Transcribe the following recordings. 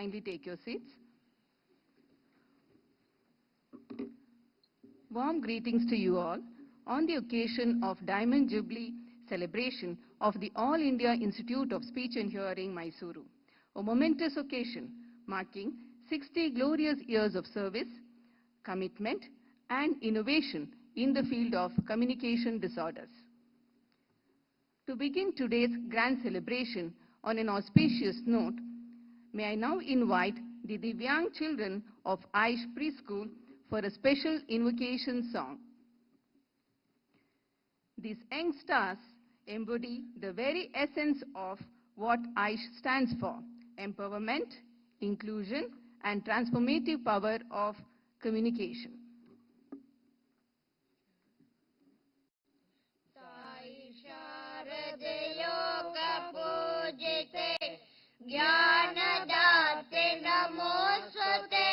kindly take your seats. Warm greetings to you all on the occasion of Diamond Jubilee celebration of the All India Institute of Speech and Hearing, Mysuru, a momentous occasion marking 60 glorious years of service, commitment, and innovation in the field of communication disorders. To begin today's grand celebration on an auspicious note, may I now invite the Divyang children of AIISH Preschool for a special invocation song. These young stars embody the very essence of what AIISH stands for: empowerment, inclusion, and transformative power of communication. ज्ञानदाते नमोस्तुते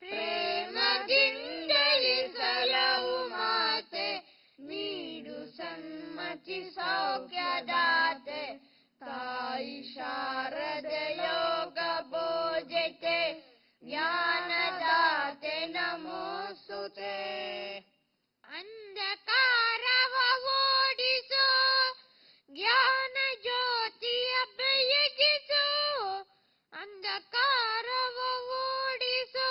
प्रेमದಿಂದಲಿ ಸಲಹುಮಾತೆ ನೀಡು ಸನ್ಮತಿ ಸೌಖ್ಯದಾತೆ ತಾಯಿ ಶಾರದೆ ಯೋಗ ಭೋಜತೆ ಜ್ಞಾನದಾತೆ ನಮೋಸ್ತುತೆ ಅಂಧಕಾರವ ಓಡಿಸೋ ಜ್ಞಾನ ಜ್ಯೋತಿಯ ಬೆಳಗಿಸೋ ಅಂಧಕಾರವ ಓಡಿಸೋ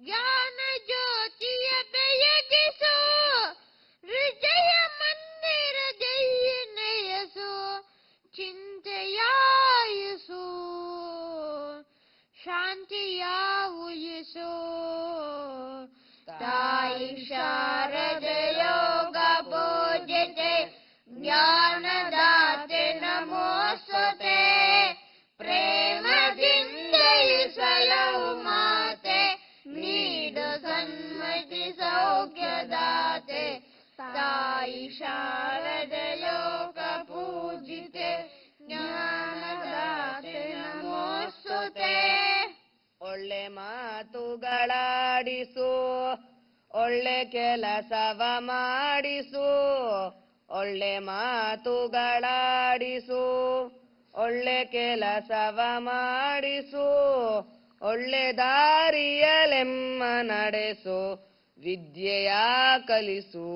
ಜ್ಞಾನ ಜ್ಯೋತಿಯ ಬೆಳಗಿಸೋ ಹೃದಯ ಮಂದಿರದಲ್ಲಿ ನೆಲೆಸೋ ಚಿಂತೆಯಾಯಿಸೋ ಶಾಂತಿಯ ಉಳಿಸೋ ತಾಯಿ ಶಾರದೆ ಯೋಗ ಭೋಜತೆ ಜ್ಞಾನದಾತೆ ನಮೋಸ್ತುತೆ ಪ್ರೇಮದಿಂದಲಿ ಸಲಹುಮಾತೆ ನೀಡು ಸನ್ಮತಿ ಸೌಖ್ಯದಾತೆ ತಾಯಿ ಶಾರದೆ ಲೋಕ ಪೂಜಿತೆ ಜ್ಞಾನದಾತೆ ನಮೋಸ್ತುತೆ ಒಳ್ಳೆ ಮಾತುಗಳಾಡಿಸು ಒಳ್ಳೆ ಕೆಲಸವ ಮಾಡಿಸು ಒಳ್ಳೆ ಮಾತುಗಳಾಡಿಸು ಒಳ್ಳೆ ಕೆಲಸವ ಮಾಡಿಸು ಒಳ್ಳೆ ದಾರಿಯಲೆಮ್ಮ ನಡೆಸು ವಿದ್ಯೆಯ ಕಲಿಸು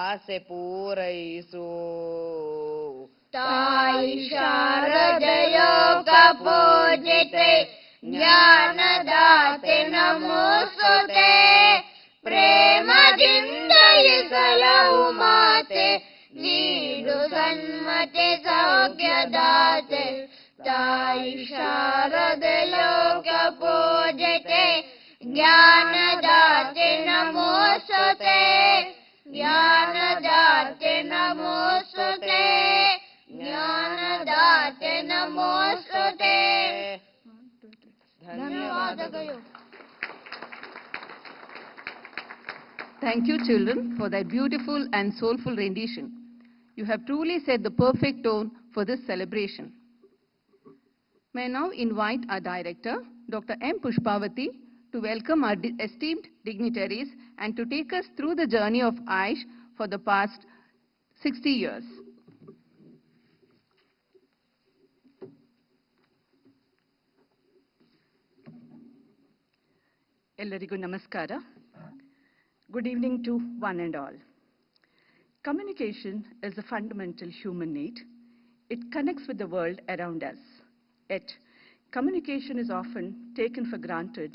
ಆಸೆ ಪೂರೈಸು ತಾಯಿ ಶಾರದೆ ಯೋಗ ಭೋಜತೆ ಜ್ಞಾನದಾತೆ ನಮೋಸ್ತುತೆ ಪ್ರೇಮದಿಂದಲಿ ಸಲಹುಮಾತೆ ನೀಡು ಸನ್ಮತಿ ಸೌಖ್ಯದಾತೆ ತಾಯಿ ಶಾರದೆ ಲೋಕ ಭೋಜತೆ ಜ್ಞಾನದಾತೆ ನಮೋಸ್ತುತೆ ಜ್ಞಾನದಾತೆ ನಮೋಸ್ತುತೆ ಜ್ಞಾನದಾತೆ ನಮೋಸ್ತುತೆ ಧನ್ಯವಾದಗಳು. Thank you, children, for that beautiful and soulful rendition. You have truly set the perfect tone for this celebration. May I now invite our director, Dr. M. Pushpavati, to welcome our esteemed dignitaries and to take us through the journey of AIISH for the past 60 years. Ellarigu namaskara. Good evening to one and all. Communication is a fundamental human need. It connects with the world around us. Yet, communication is often taken for granted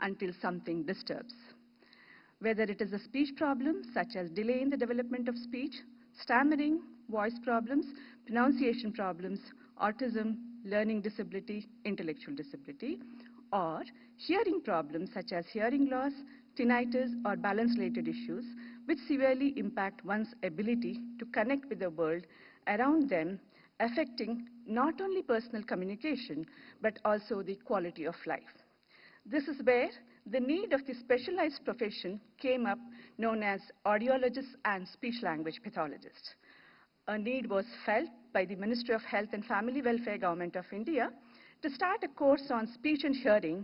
until something disturbs. Whether it is a speech problem, such as delay in the development of speech, stammering, voice problems, pronunciation problems, autism, learning disability, intellectual disability, or hearing problems such as hearing loss, tinnitus, or balance-related issues, which severely impact one's ability to connect with the world around them, affecting not only personal communication, but also the quality of life. This is where the need of the specialized profession came up, known as audiologists and speech-language pathologists. A need was felt by the Ministry of Health and Family Welfare Government of India to start a course on speech and hearing,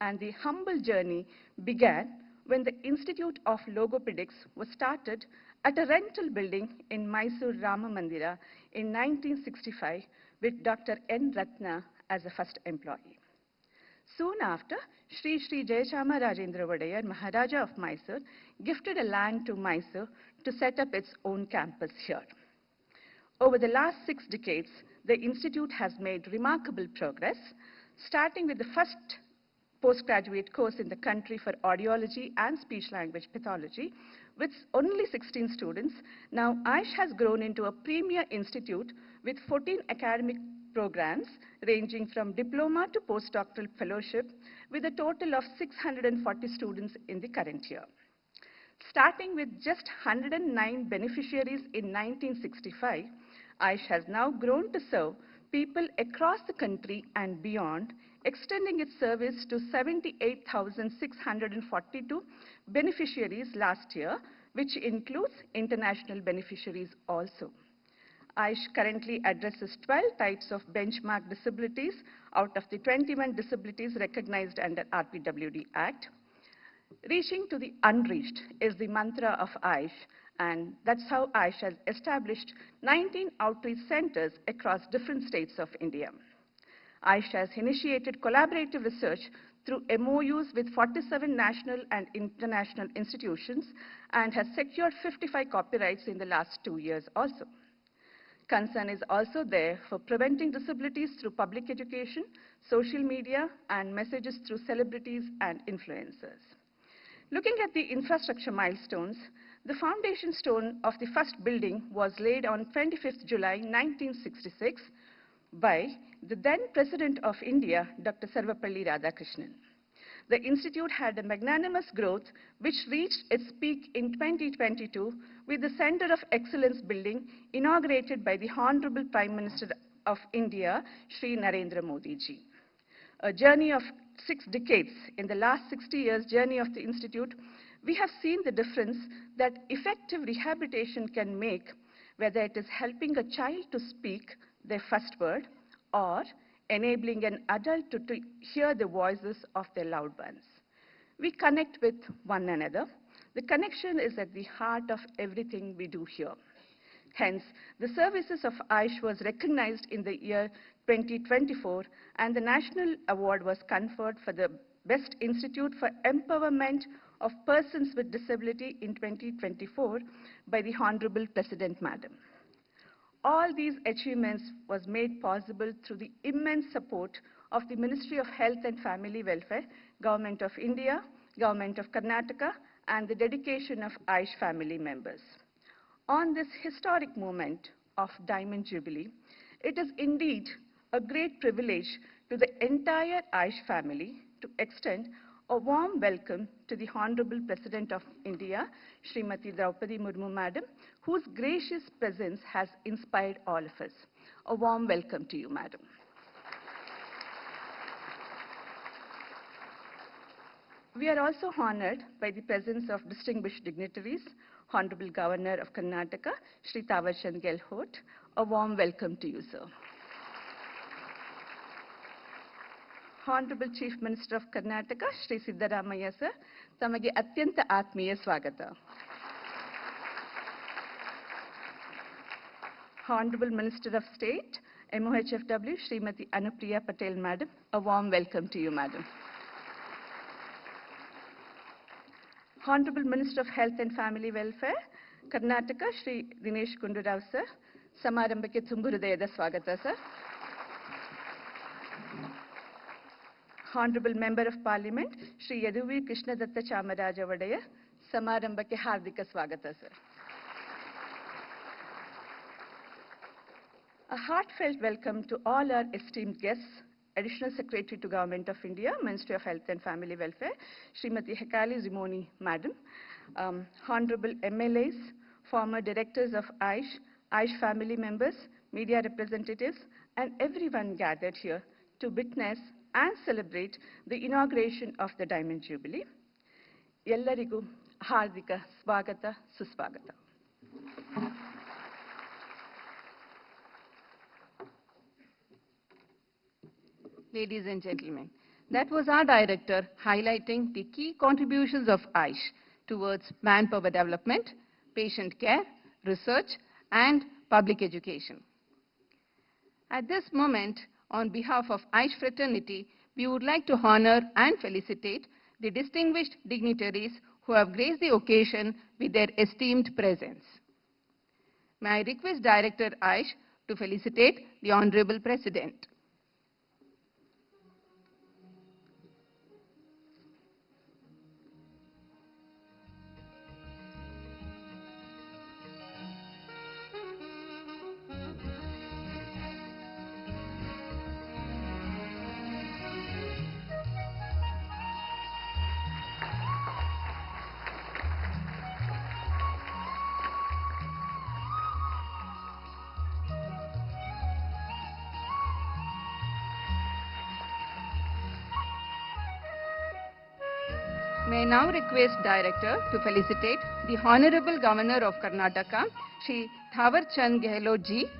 and the humble journey began when the Institute of Logopedics was started at a rental building in Mysuru Rama Mandira in 1965 with Dr. N. Ratna as a first employee. Soon after, Sri Sri Jayachama Rajendra Vadayar, Maharaja of Mysore, gifted a land to Mysore to set up its own campus here. Over the last 6 decades, the Institute has made remarkable progress, starting with the first postgraduate course in the country for audiology and speech-language pathology, with only 16 students. Now, AIISH has grown into a premier institute with 14 academic programs ranging from diploma to postdoctoral fellowship, with a total of 640 students in the current year. Starting with just 109 beneficiaries in 1965, AIISH has now grown to serve people across the country and beyond, extending its service to 78,642 beneficiaries last year, which includes international beneficiaries also. AIISH currently addresses 12 types of benchmark disabilities out of the 21 disabilities recognized under RPWD Act. Reaching to the unreached is the mantra of AIISH, and that's how AIISH has established 19 outreach centers across different states of India. AIISH has initiated collaborative research through MOUs with 47 national and international institutions and has secured 55 copyrights in the last 2 years also. Concern is also there for preventing disabilities through public education, social media, and messages through celebrities and influencers. Looking at the infrastructure milestones, the foundation stone of the first building was laid on 25th July 1966 by the then President of India, Dr. Sarvapalli Radhakrishnan. The institute had a magnanimous growth which reached its peak in 2022 with the Center of Excellence building inaugurated by the Honorable Prime Minister of India, Shri Narendra Modi ji. A journey of 6 decades, in the last 60 years journey of the Institute, we have seen the difference that effective rehabilitation can make, whether it is helping a child to speak their first word or enabling an adult to hear the voices of their loved ones. We connect with one another. The connection is at the heart of everything we do here. Hence, the services of AIISH was recognized in the year 2024, and the National Award was conferred for the Best Institute for Empowerment of Persons with Disability in 2024 by the Honorable President Madam. All these achievements was made possible through the immense support of the Ministry of Health and Family Welfare, Government of India, Government of Karnataka, and the dedication of AIISH family members. On this historic moment of Diamond Jubilee, it is indeed a great privilege to the entire AIISH family to extend a warm welcome to the Honorable President of India, Srimati Droupadi Murmu Madam, whose gracious presence has inspired all of us. A warm welcome to you, Madam. We are also honored by the presence of distinguished dignitaries, Honorable Governor of Karnataka, Shri Tawarchand Gehlot. A warm welcome to you, sir. Honorable Chief Minister of Karnataka, Shri Siddaramaiah sir, tamage atyanta atmiya swagata. Honorable Minister of State, MOHFW, Srimati Anupriya Patel Madam, a warm welcome to you, Madam. Honorable Minister of Health and Family Welfare, Karnataka, Shri Dinesh Gundurao sir, samarambake tumbu hridayada swagata sir. Honorable Member of Parliament, Shri Yaduveer Krishnadatta Chamaraja Vadaya, samarambake hardika swagata sir. A heartfelt welcome to all our esteemed guests, Additional Secretary to Government of India, Ministry of Health and Family Welfare, Srimati Hekali Zimoni Madam, Honorable MLAs, former directors of AIISH, AIISH family members, media representatives, and everyone gathered here to witness and celebrate the inauguration of the Diamond Jubilee. Ellarigu hardika swagata suswagata. Ladies and gentlemen, that was our director highlighting the key contributions of AIISH towards manpower development, patient care, research, and public education. At this moment, On behalf of AIISH fraternity, we would like to honor and felicitate the distinguished dignitaries who have graced the occasion with their esteemed presence. May I request Director AIISH to felicitate the Honorable President. May I now request Director to felicitate the Honorable Governor of Karnataka, Shri Thawar Chand Gehlot ji.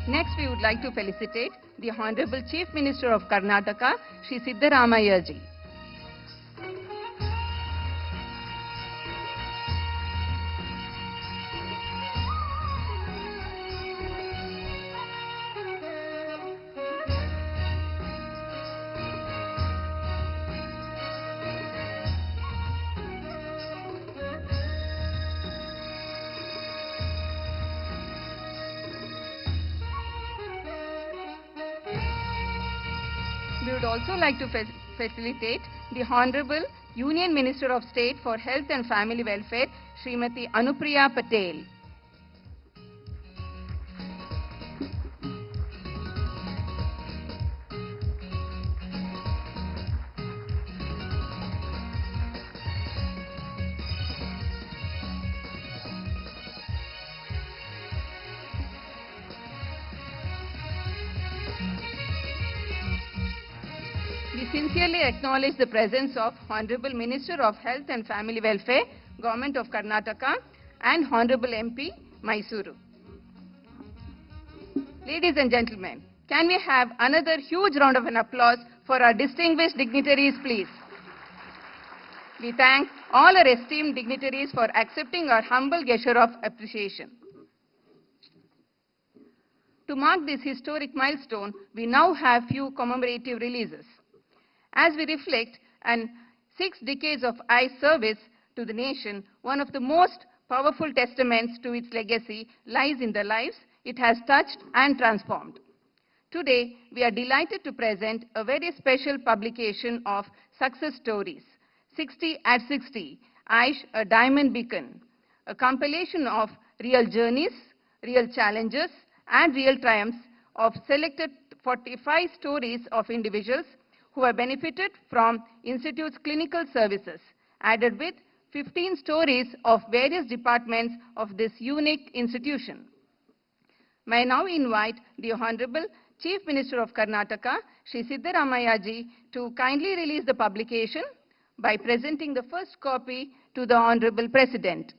Next, we would like to felicitate the Honorable Chief Minister of Karnataka, Shri Siddaramaiah ji. We would also like to facilitate the Honorable Union Minister of State for Health and Family Welfare, Srimati Anupriya Patel. We sincerely acknowledge the presence of Honorable Minister of Health and Family Welfare, Government of Karnataka, and Honorable MP, Mysuru. Ladies and gentlemen, can we have another huge round of applause for our distinguished dignitaries, please? We thank all our esteemed dignitaries for accepting our humble gesture of appreciation. To mark this historic milestone, we now have few commemorative releases. As we reflect on 6 decades of AIISH service to the nation, one of the most powerful testaments to its legacy lies in the lives it has touched and transformed. Today, we are delighted to present a very special publication of success stories, 60 at 60, AIISH, a Diamond Beacon, a compilation of real journeys, real challenges, and real triumphs of selected 45 stories of individuals who have benefited from Institute's clinical services, added with 15 stories of various departments of this unique institution. May I now invite the Honorable Chief Minister of Karnataka, Shri Siddaramaiah ji, to kindly release the publication by presenting the first copy to the Honorable President.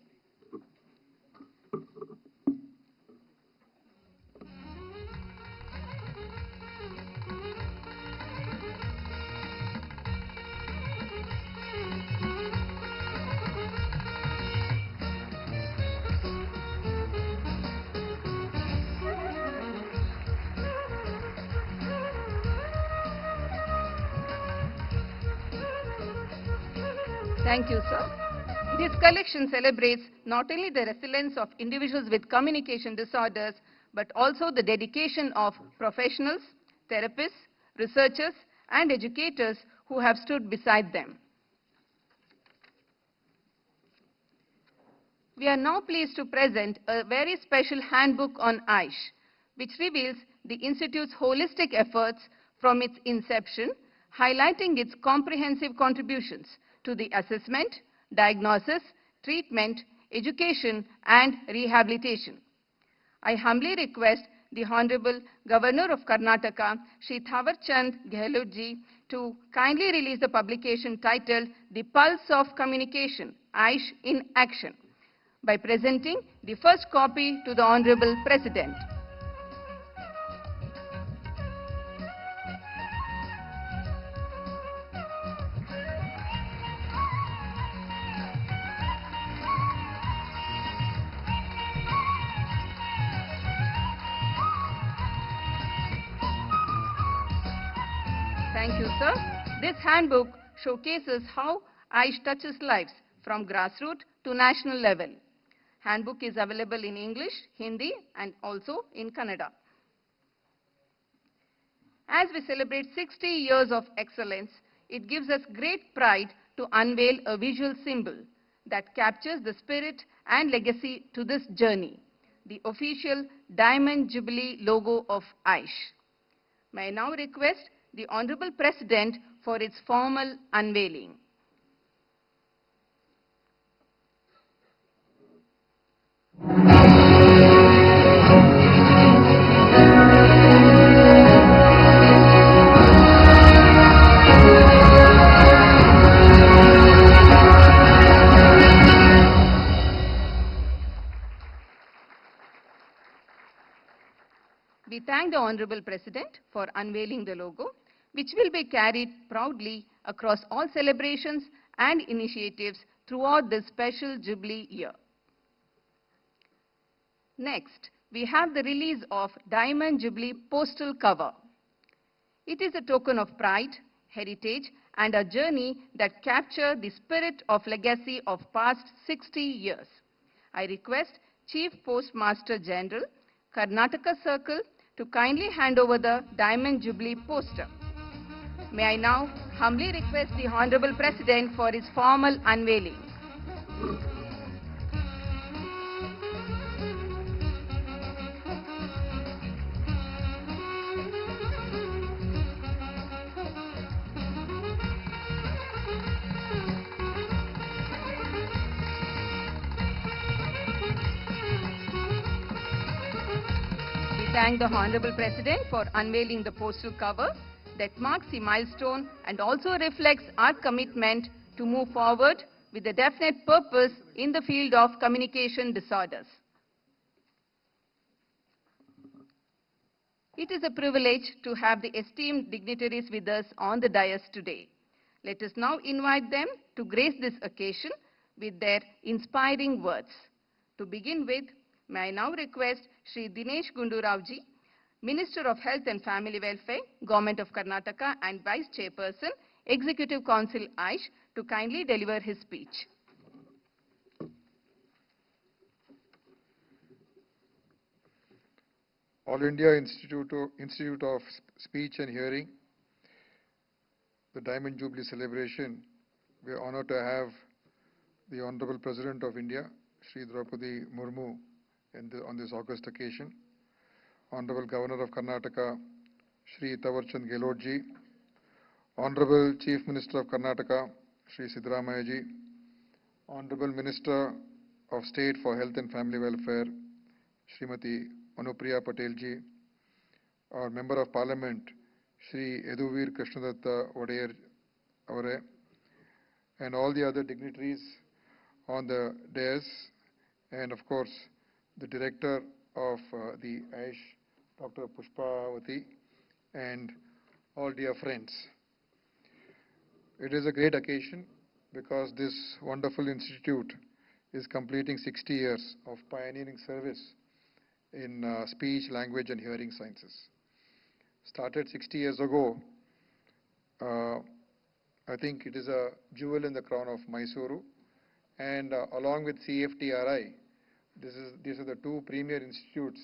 Thank you, sir. This collection celebrates not only the resilience of individuals with communication disorders, but also the dedication of professionals, therapists, researchers, and educators who have stood beside them. We are now pleased to present a very special handbook on AIISH, which reveals the Institute's holistic efforts from its inception, highlighting its comprehensive contributions to the assessment, diagnosis, treatment, education, and rehabilitation. I humbly request the Honorable Governor of Karnataka, Shri Thawar Chand Gehlot ji, to kindly release the publication titled The Pulse of Communication, AIISH in Action, by presenting the first copy to the Honorable President. Thank you, sir. This handbook showcases how AIISH touches lives from grassroots to national level. Handbook is available in English, Hindi, and also in Kannada. As we celebrate 60 years of excellence, it gives us great pride to unveil a visual symbol that captures the spirit and legacy to this journey, the official Diamond Jubilee logo of AIISH. May I now request the Honorable President for its formal unveiling. We thank the Honorable President for unveiling the logo, which will be carried proudly across all celebrations and initiatives throughout this special Jubilee year. Next, we have the release of Diamond Jubilee postal cover. It is a token of pride, heritage, and a journey that capture the spirit of legacy of past 60 years. I request Chief Postmaster General, Karnataka Circle, to kindly hand over the Diamond Jubilee poster. May I now humbly request the Honorable President for his formal unveiling. We thank the Honorable President for unveiling the postal cover that marks the milestone and also reflects our commitment to move forward with a definite purpose in the field of communication disorders. It is a privilege to have the esteemed dignitaries with us on the dais today. Let us now invite them to grace this occasion with their inspiring words. To begin with, may I now request Shri Dinesh Gundu Raoji, Minister of Health and Family Welfare, Government of Karnataka, and Vice Chairperson, Executive Council AIISH, to kindly deliver his speech. All India Institute of Speech and Hearing, the Diamond Jubilee celebration, we are honored to have the Honorable President of India, Shri Droupadi Murmu, on this august occasion. Honorable Governor of Karnataka, Shri Tawarchand Gehlotji, Honorable Chief Minister of Karnataka, Shri Siddaramaiaji, Honorable Minister of State for Health and Family Welfare, Srimati Anupriya Patelji, our Member of Parliament, Shri Eduvir Krishnadatta Odayer Avare, and all the other dignitaries on the dais, and of course, the Director of the AIISH, Dr. Pushpawati, and all dear friends. It is a great occasion because this wonderful institute is completing 60 years of pioneering service in speech, language, and hearing sciences. Started 60 years ago, I think it is a jewel in the crown of Mysuru, and along with CFTRI, these are the two premier institutes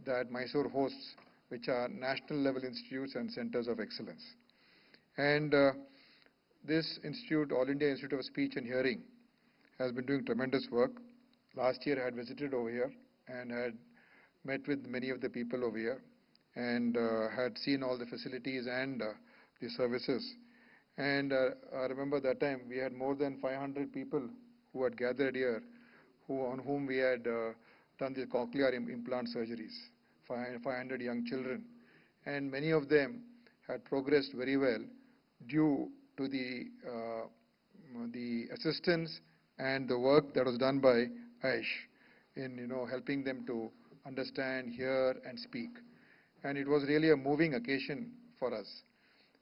that Mysore hosts, which are national level institutes and centers of excellence. And this institute, All India Institute of Speech and Hearing, has been doing tremendous work. Last year I had visited over here and had met with many of the people over here and had seen all the facilities and the services. And I remember that time we had more than 500 people who had gathered here, on whom we had done the cochlear implant surgeries, 500 young children. And many of them had progressed very well due to the assistance and the work that was done by AIISH in helping them to understand, hear, and speak. And it was really a moving occasion for us.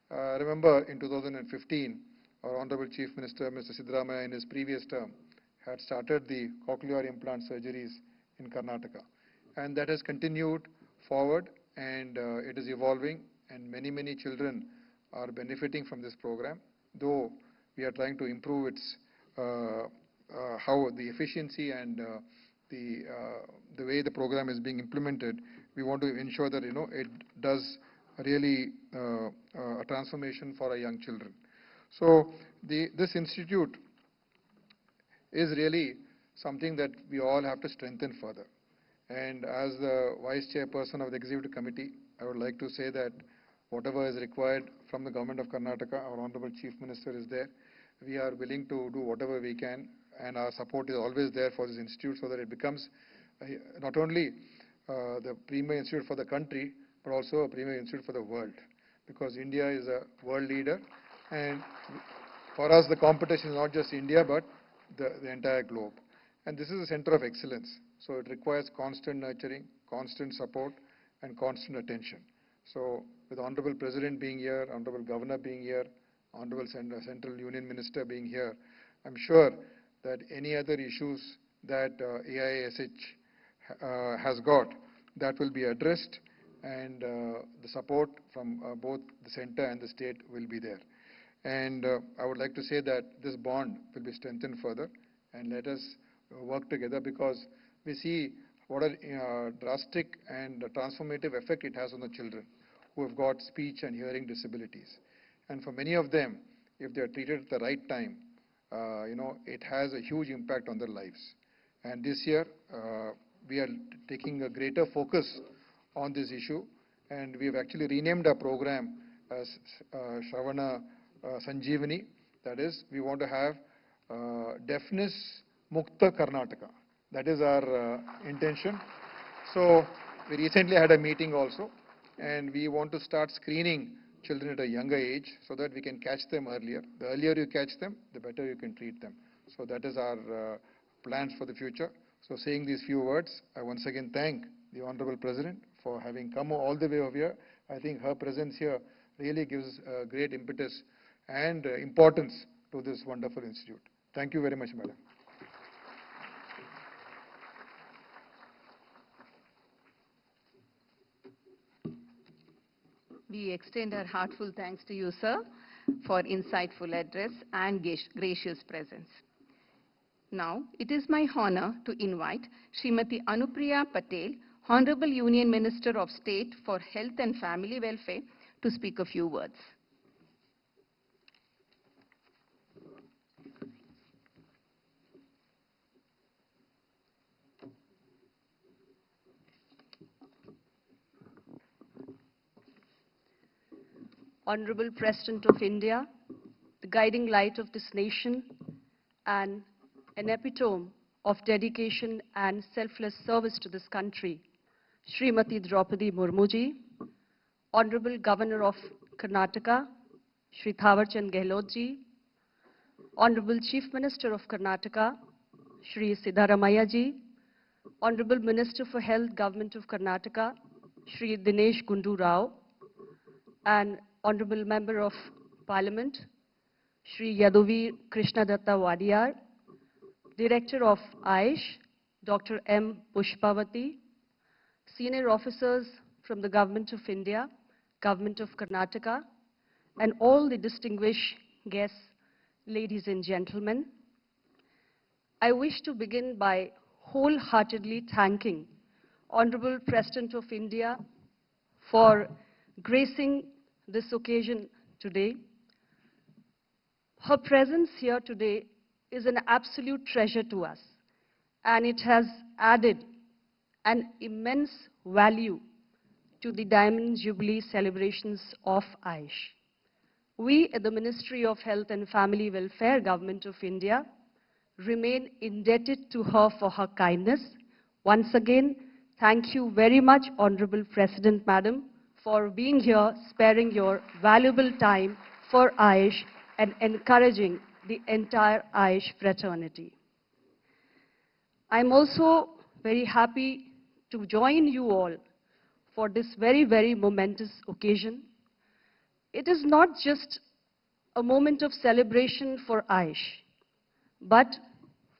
Remember, in 2015, our Honorable Chief Minister, Mr. Siddaramaiah, in his previous term, had started the cochlear implant surgeries in Karnataka. And that has continued forward, and it is evolving, and many, many children are benefiting from this program, though we are trying to improve its how the efficiency and the way the program is being implemented. We want to ensure that it does really a transformation for our young children. So this institute is really something that we all have to strengthen further. And as the Vice Chairperson of the Executive Committee, I would like to say that whatever is required from the Government of Karnataka, our Honorable Chief Minister is there. We are willing to do whatever we can, and our support is always there for this institute so that it becomes not only the premier institute for the country, but also a premier institute for the world. Because India is a world leader, and for us the competition is not just India, but the entire globe. And this is a center of excellence. So it requires constant nurturing, constant support, and constant attention. So with Honorable President being here, Honorable Governor being here, Honorable Central Union Minister being here, I'm sure that any other issues that AIISH has got, that will be addressed, and the support from both the center and the state will be there. And I would like to say that this bond will be strengthened further, and let us work together, because we see what a drastic and transformative effect it has on the children who have got speech and hearing disabilities. And for many of them, if they are treated at the right time, it has a huge impact on their lives. And this year, we are taking a greater focus on this issue, and we have actually renamed our program as Shravana Sanjeevani. That is, we want to have Deafness Mukta Karnataka. That is our intention. So we recently had a meeting also, and we want to start screening children at a younger age so that we can catch them earlier. The earlier you catch them, the better you can treat them. So that is our plans for the future. So saying these few words, I once again thank the Honorable President for having come all the way over here. I think her presence here really gives great impetus and importance to this wonderful institute. Thank you very much, Madam. We extend our heartful thanks to you, sir, for insightful address and gracious presence. Now, it is my honor to invite Srimati Anupriya Patel, Honorable Union Minister of State for Health and Family Welfare, to speak a few words. Honorable President of India, the guiding light of this nation, and an epitome of dedication and selfless service to this country, Srimati Droupadi Murmu ji, Honorable Governor of Karnataka, Shri Thawarchand Gehlot ji, Honorable Chief Minister of Karnataka, Shri Siddaramaiah ji, Honorable Minister for Health, Government of Karnataka, Shri Dinesh Gundu Rao, and Honorable Member of Parliament, Shri Yaduveer Krishnadatta Wadiyar, Director of AIISH, Dr. M. Pushpavati, senior officers from the Government of India, Government of Karnataka, and all the distinguished guests, ladies and gentlemen. I wish to begin by wholeheartedly thanking Honorable President of India for gracing this occasion today. Her presence here today is an absolute treasure to us, and it has added an immense value to the Diamond Jubilee celebrations of AIISH. We at the Ministry of Health and Family Welfare, Government of India, remain indebted to her for her kindness. Once again, thank you very much, Honorable President Madam, for being here, sparing your valuable time for AIISH and encouraging the entire AIISH fraternity. I'm also very happy to join you all for this very, very momentous occasion. It is not just a moment of celebration for AIISH, but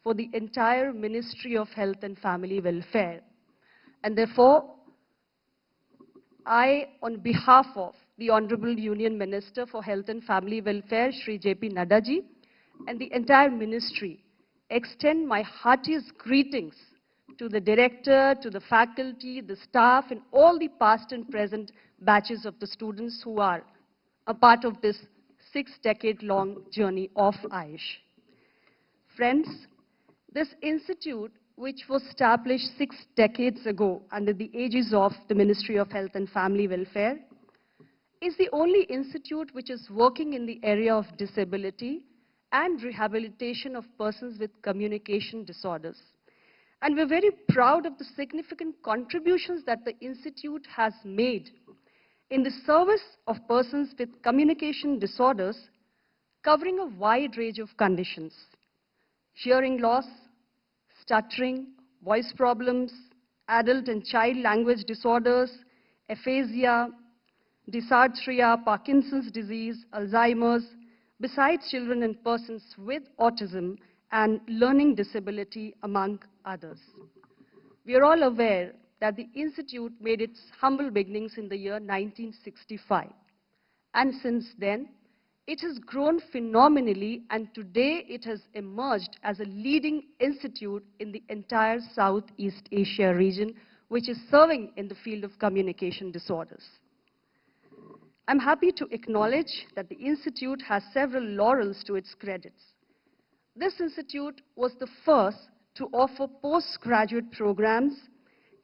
for the entire Ministry of Health and Family Welfare. And therefore, I, on behalf of the Honorable Union Minister for Health and Family Welfare, Shri J.P. Nadda ji, and the entire ministry, extend my heartiest greetings to the director, to the faculty, the staff, and all the past and present batches of the students who are a part of this 6-decade-long journey of AIISH. Friends, this institute, which was established 6 decades ago under the aegis of the Ministry of Health and Family Welfare, is the only institute which is working in the area of disability and rehabilitation of persons with communication disorders. And we're very proud of the significant contributions that the institute has made in the service of persons with communication disorders, covering a wide range of conditions: hearing loss, stuttering, voice problems, adult and child language disorders, aphasia, dysarthria, Parkinson's disease, Alzheimer's, besides children and persons with autism and learning disability, among others. We are all aware that the institute made its humble beginnings in the year 1965. And since then, it has grown phenomenally, and today it has emerged as a leading institute in the entire Southeast Asia region, which is serving in the field of communication disorders. I'm happy to acknowledge that the institute has several laurels to its credits. This institute was the first to offer postgraduate programs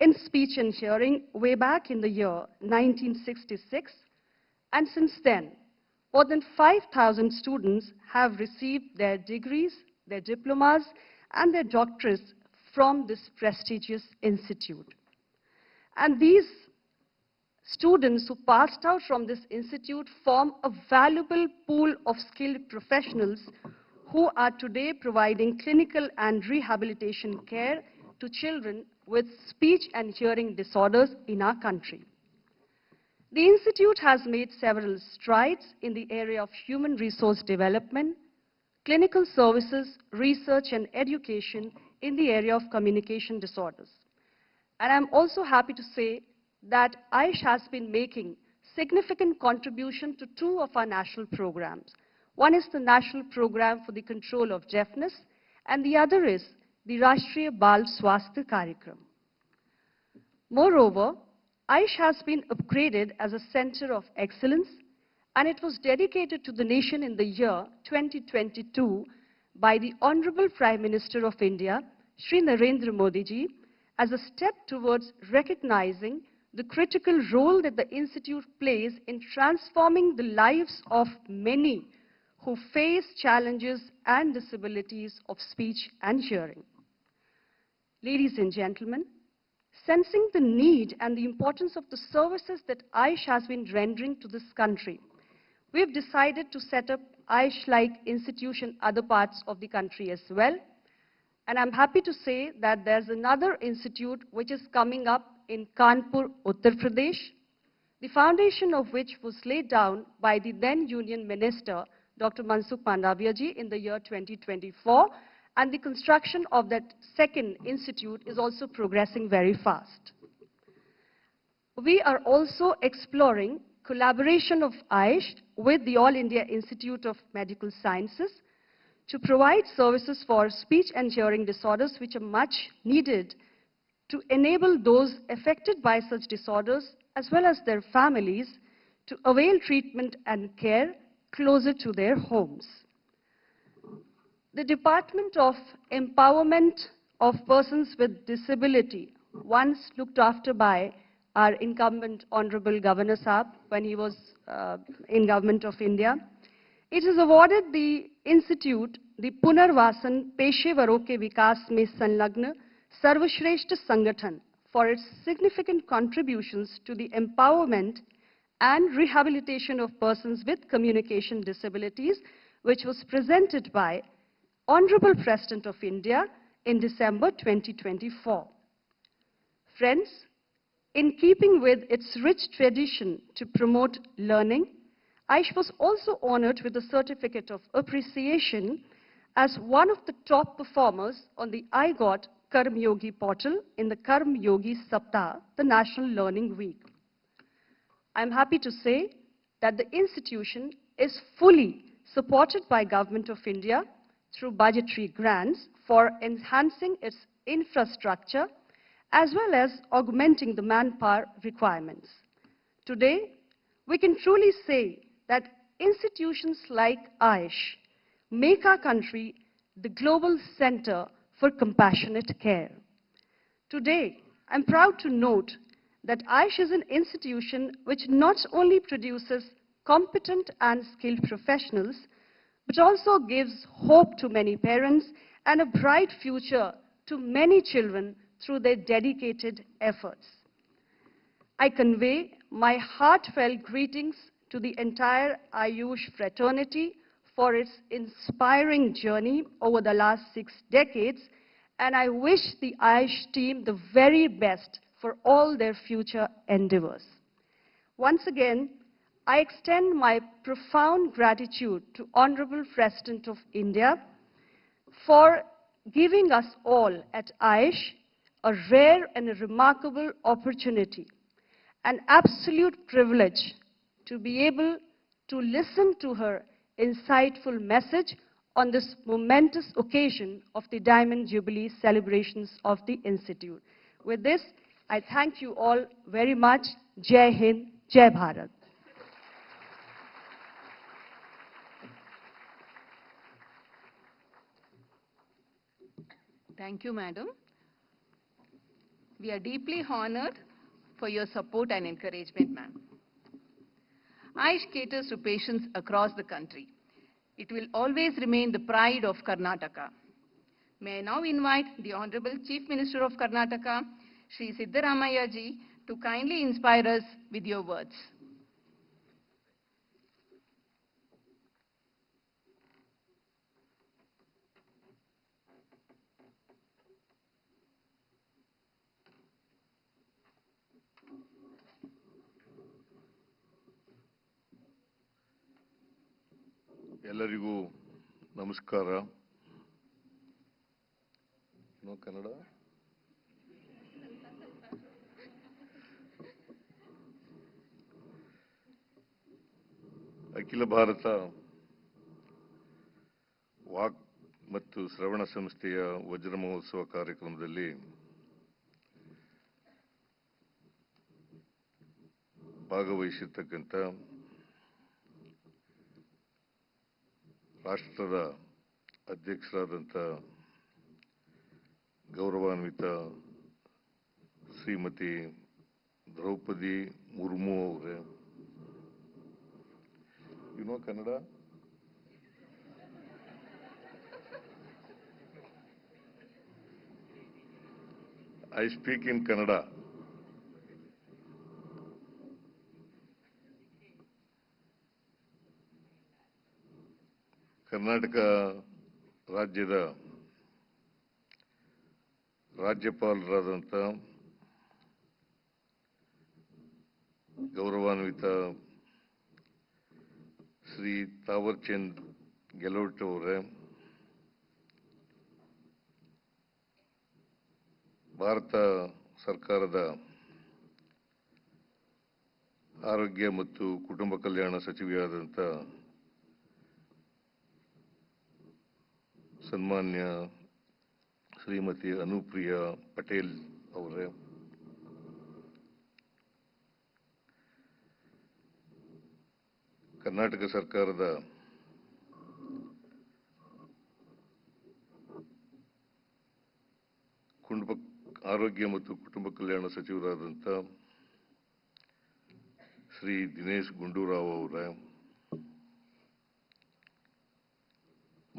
in speech and hearing way back in the year 1966, and since then, more than 5,000 students have received their degrees, their diplomas, and their doctorates from this prestigious institute. And these students who passed out from this institute form a valuable pool of skilled professionals who are today providing clinical and rehabilitation care to children with speech and hearing disorders in our country. The institute has made several strides in the area of human resource development, clinical services, research, and education in the area of communication disorders. And I'm also happy to say that AIISH has been making significant contribution to 2 of our national programs. One is the National Program for the Control of Deafness, and the other is the Rashtriya Bal Swasthya Karyakram. Moreover, AIISH has been upgraded as a center of excellence, and it was dedicated to the nation in the year 2022 by the Honorable Prime Minister of India, Shri Narendra Modi ji, as a step towards recognizing the critical role that the institute plays in transforming the lives of many who face challenges and disabilities of speech and hearing. Ladies and gentlemen, sensing the need and the importance of the services that AIISH has been rendering to this country, we have decided to set up AIISH-like institution in other parts of the country as well. And I'm happy to say that there's another institute which is coming up in Kanpur, Uttar Pradesh, the foundation of which was laid down by the then Union Minister, Dr. Mansukh Mandavia ji, in the year 2024, and the construction of that second institute is also progressing very fast. We are also exploring collaboration of AIISH with the All India Institute of Medical Sciences to provide services for speech and hearing disorders which are much needed to enable those affected by such disorders as well as their families to avail treatment and care closer to their homes. The Department of Empowerment of Persons with Disability, once looked after by our incumbent Honorable Governor Saab when he was in Government of India, it has awarded the Institute the Punarvasan Peshevaron ke Vikas mein Sanlagna Sarvashreshth Sangathan for its significant contributions to the empowerment and Rehabilitation of Persons with Communication Disabilities, which was presented by Honorable President of India in December 2024. Friends, in keeping with its rich tradition to promote learning, AIISH was also honored with a certificate of appreciation as one of the top performers on the iGot Karm Yogi portal in the Karm Yogi Saptah, the National Learning Week. I'm happy to say that the institution is fully supported by Government of India through budgetary grants for enhancing its infrastructure as well as augmenting the manpower requirements. Today, we can truly say that institutions like AIISH make our country the global center for compassionate care. Today, I'm proud to note that AIISH is an institution which not only produces competent and skilled professionals, but also gives hope to many parents and a bright future to many children through their dedicated efforts. I convey my heartfelt greetings to the entire AIISH fraternity for its inspiring journey over the last 6 decades, and I wish the AIISH team the very best for all their future endeavors. Once again, I extend my profound gratitude to Honorable President of India for giving us all at AIISH a rare and a remarkable opportunity, an absolute privilege to be able to listen to her insightful message on this momentous occasion of the Diamond Jubilee celebrations of the Institute. With this, I thank you all very much. Jai Hind, Jai Bharat. Thank you, Madam. We are deeply honored for your support and encouragement, ma'am. AIISH caters to patients across the country. It will always remain the pride of Karnataka. May I now invite the Honorable Chief Minister of Karnataka, Shri Siddaramaiah ji, to kindly inspire us with your words. ಎಲ್ಲರಿಗೂ ನಮಸ್ಕಾರ. ಕನ್ನಡ ಅಖಿಲ Bharat walk ಮತ್ತು ಶ್ರವಣ ಸಂಸ್ಥೆಯ ವಜ್ರ ಮಹೋತ್ಸವ ಕಾರ್ಯಕ್ರಮದಲ್ಲಿ ಭಾಗವಹಿಸಿರ್ತಕ್ಕಂಥ ರಾಷ್ಟ್ರದ ಅಧ್ಯಕ್ಷರಾದಂಥ ಗೌರವಾನ್ವಿತ ಶ್ರೀಮತಿ ದ್ರೌಪದಿ ಮುರ್ಮು ಅವರೇ, Kannada I speak in Kannada. Karnataka ರಾಜ್ಯದ ರಾಜ್ಯಪಾಲರಾದಂಥ ಗೌರವಾನ್ವಿತ ಶ್ರೀ ತಾವರ್ಚಂದ್ ಗೆಹ್ಲೋಟ್ ಅವರೇ, ಭಾರತ ಸರ್ಕಾರದ ಆರೋಗ್ಯ ಮತ್ತು ಕುಟುಂಬ ಕಲ್ಯಾಣ ಸಚಿವೆಯಾದಂಥ ಸನ್ಮಾನ್ಯ ಶ್ರೀಮತಿ ಅನುಪ್ರಿಯಾ ಪಟೇಲ್ ಅವರೇ, ಕರ್ನಾಟಕ ಸರ್ಕಾರದ ಆರೋಗ್ಯ ಮತ್ತು ಕುಟುಂಬ ಕಲ್ಯಾಣ ಸಚಿವರಾದಂಥ ಶ್ರೀ ದಿನೇಶ್ ಗುಂಡೂರಾವ್ ಅವರೇ,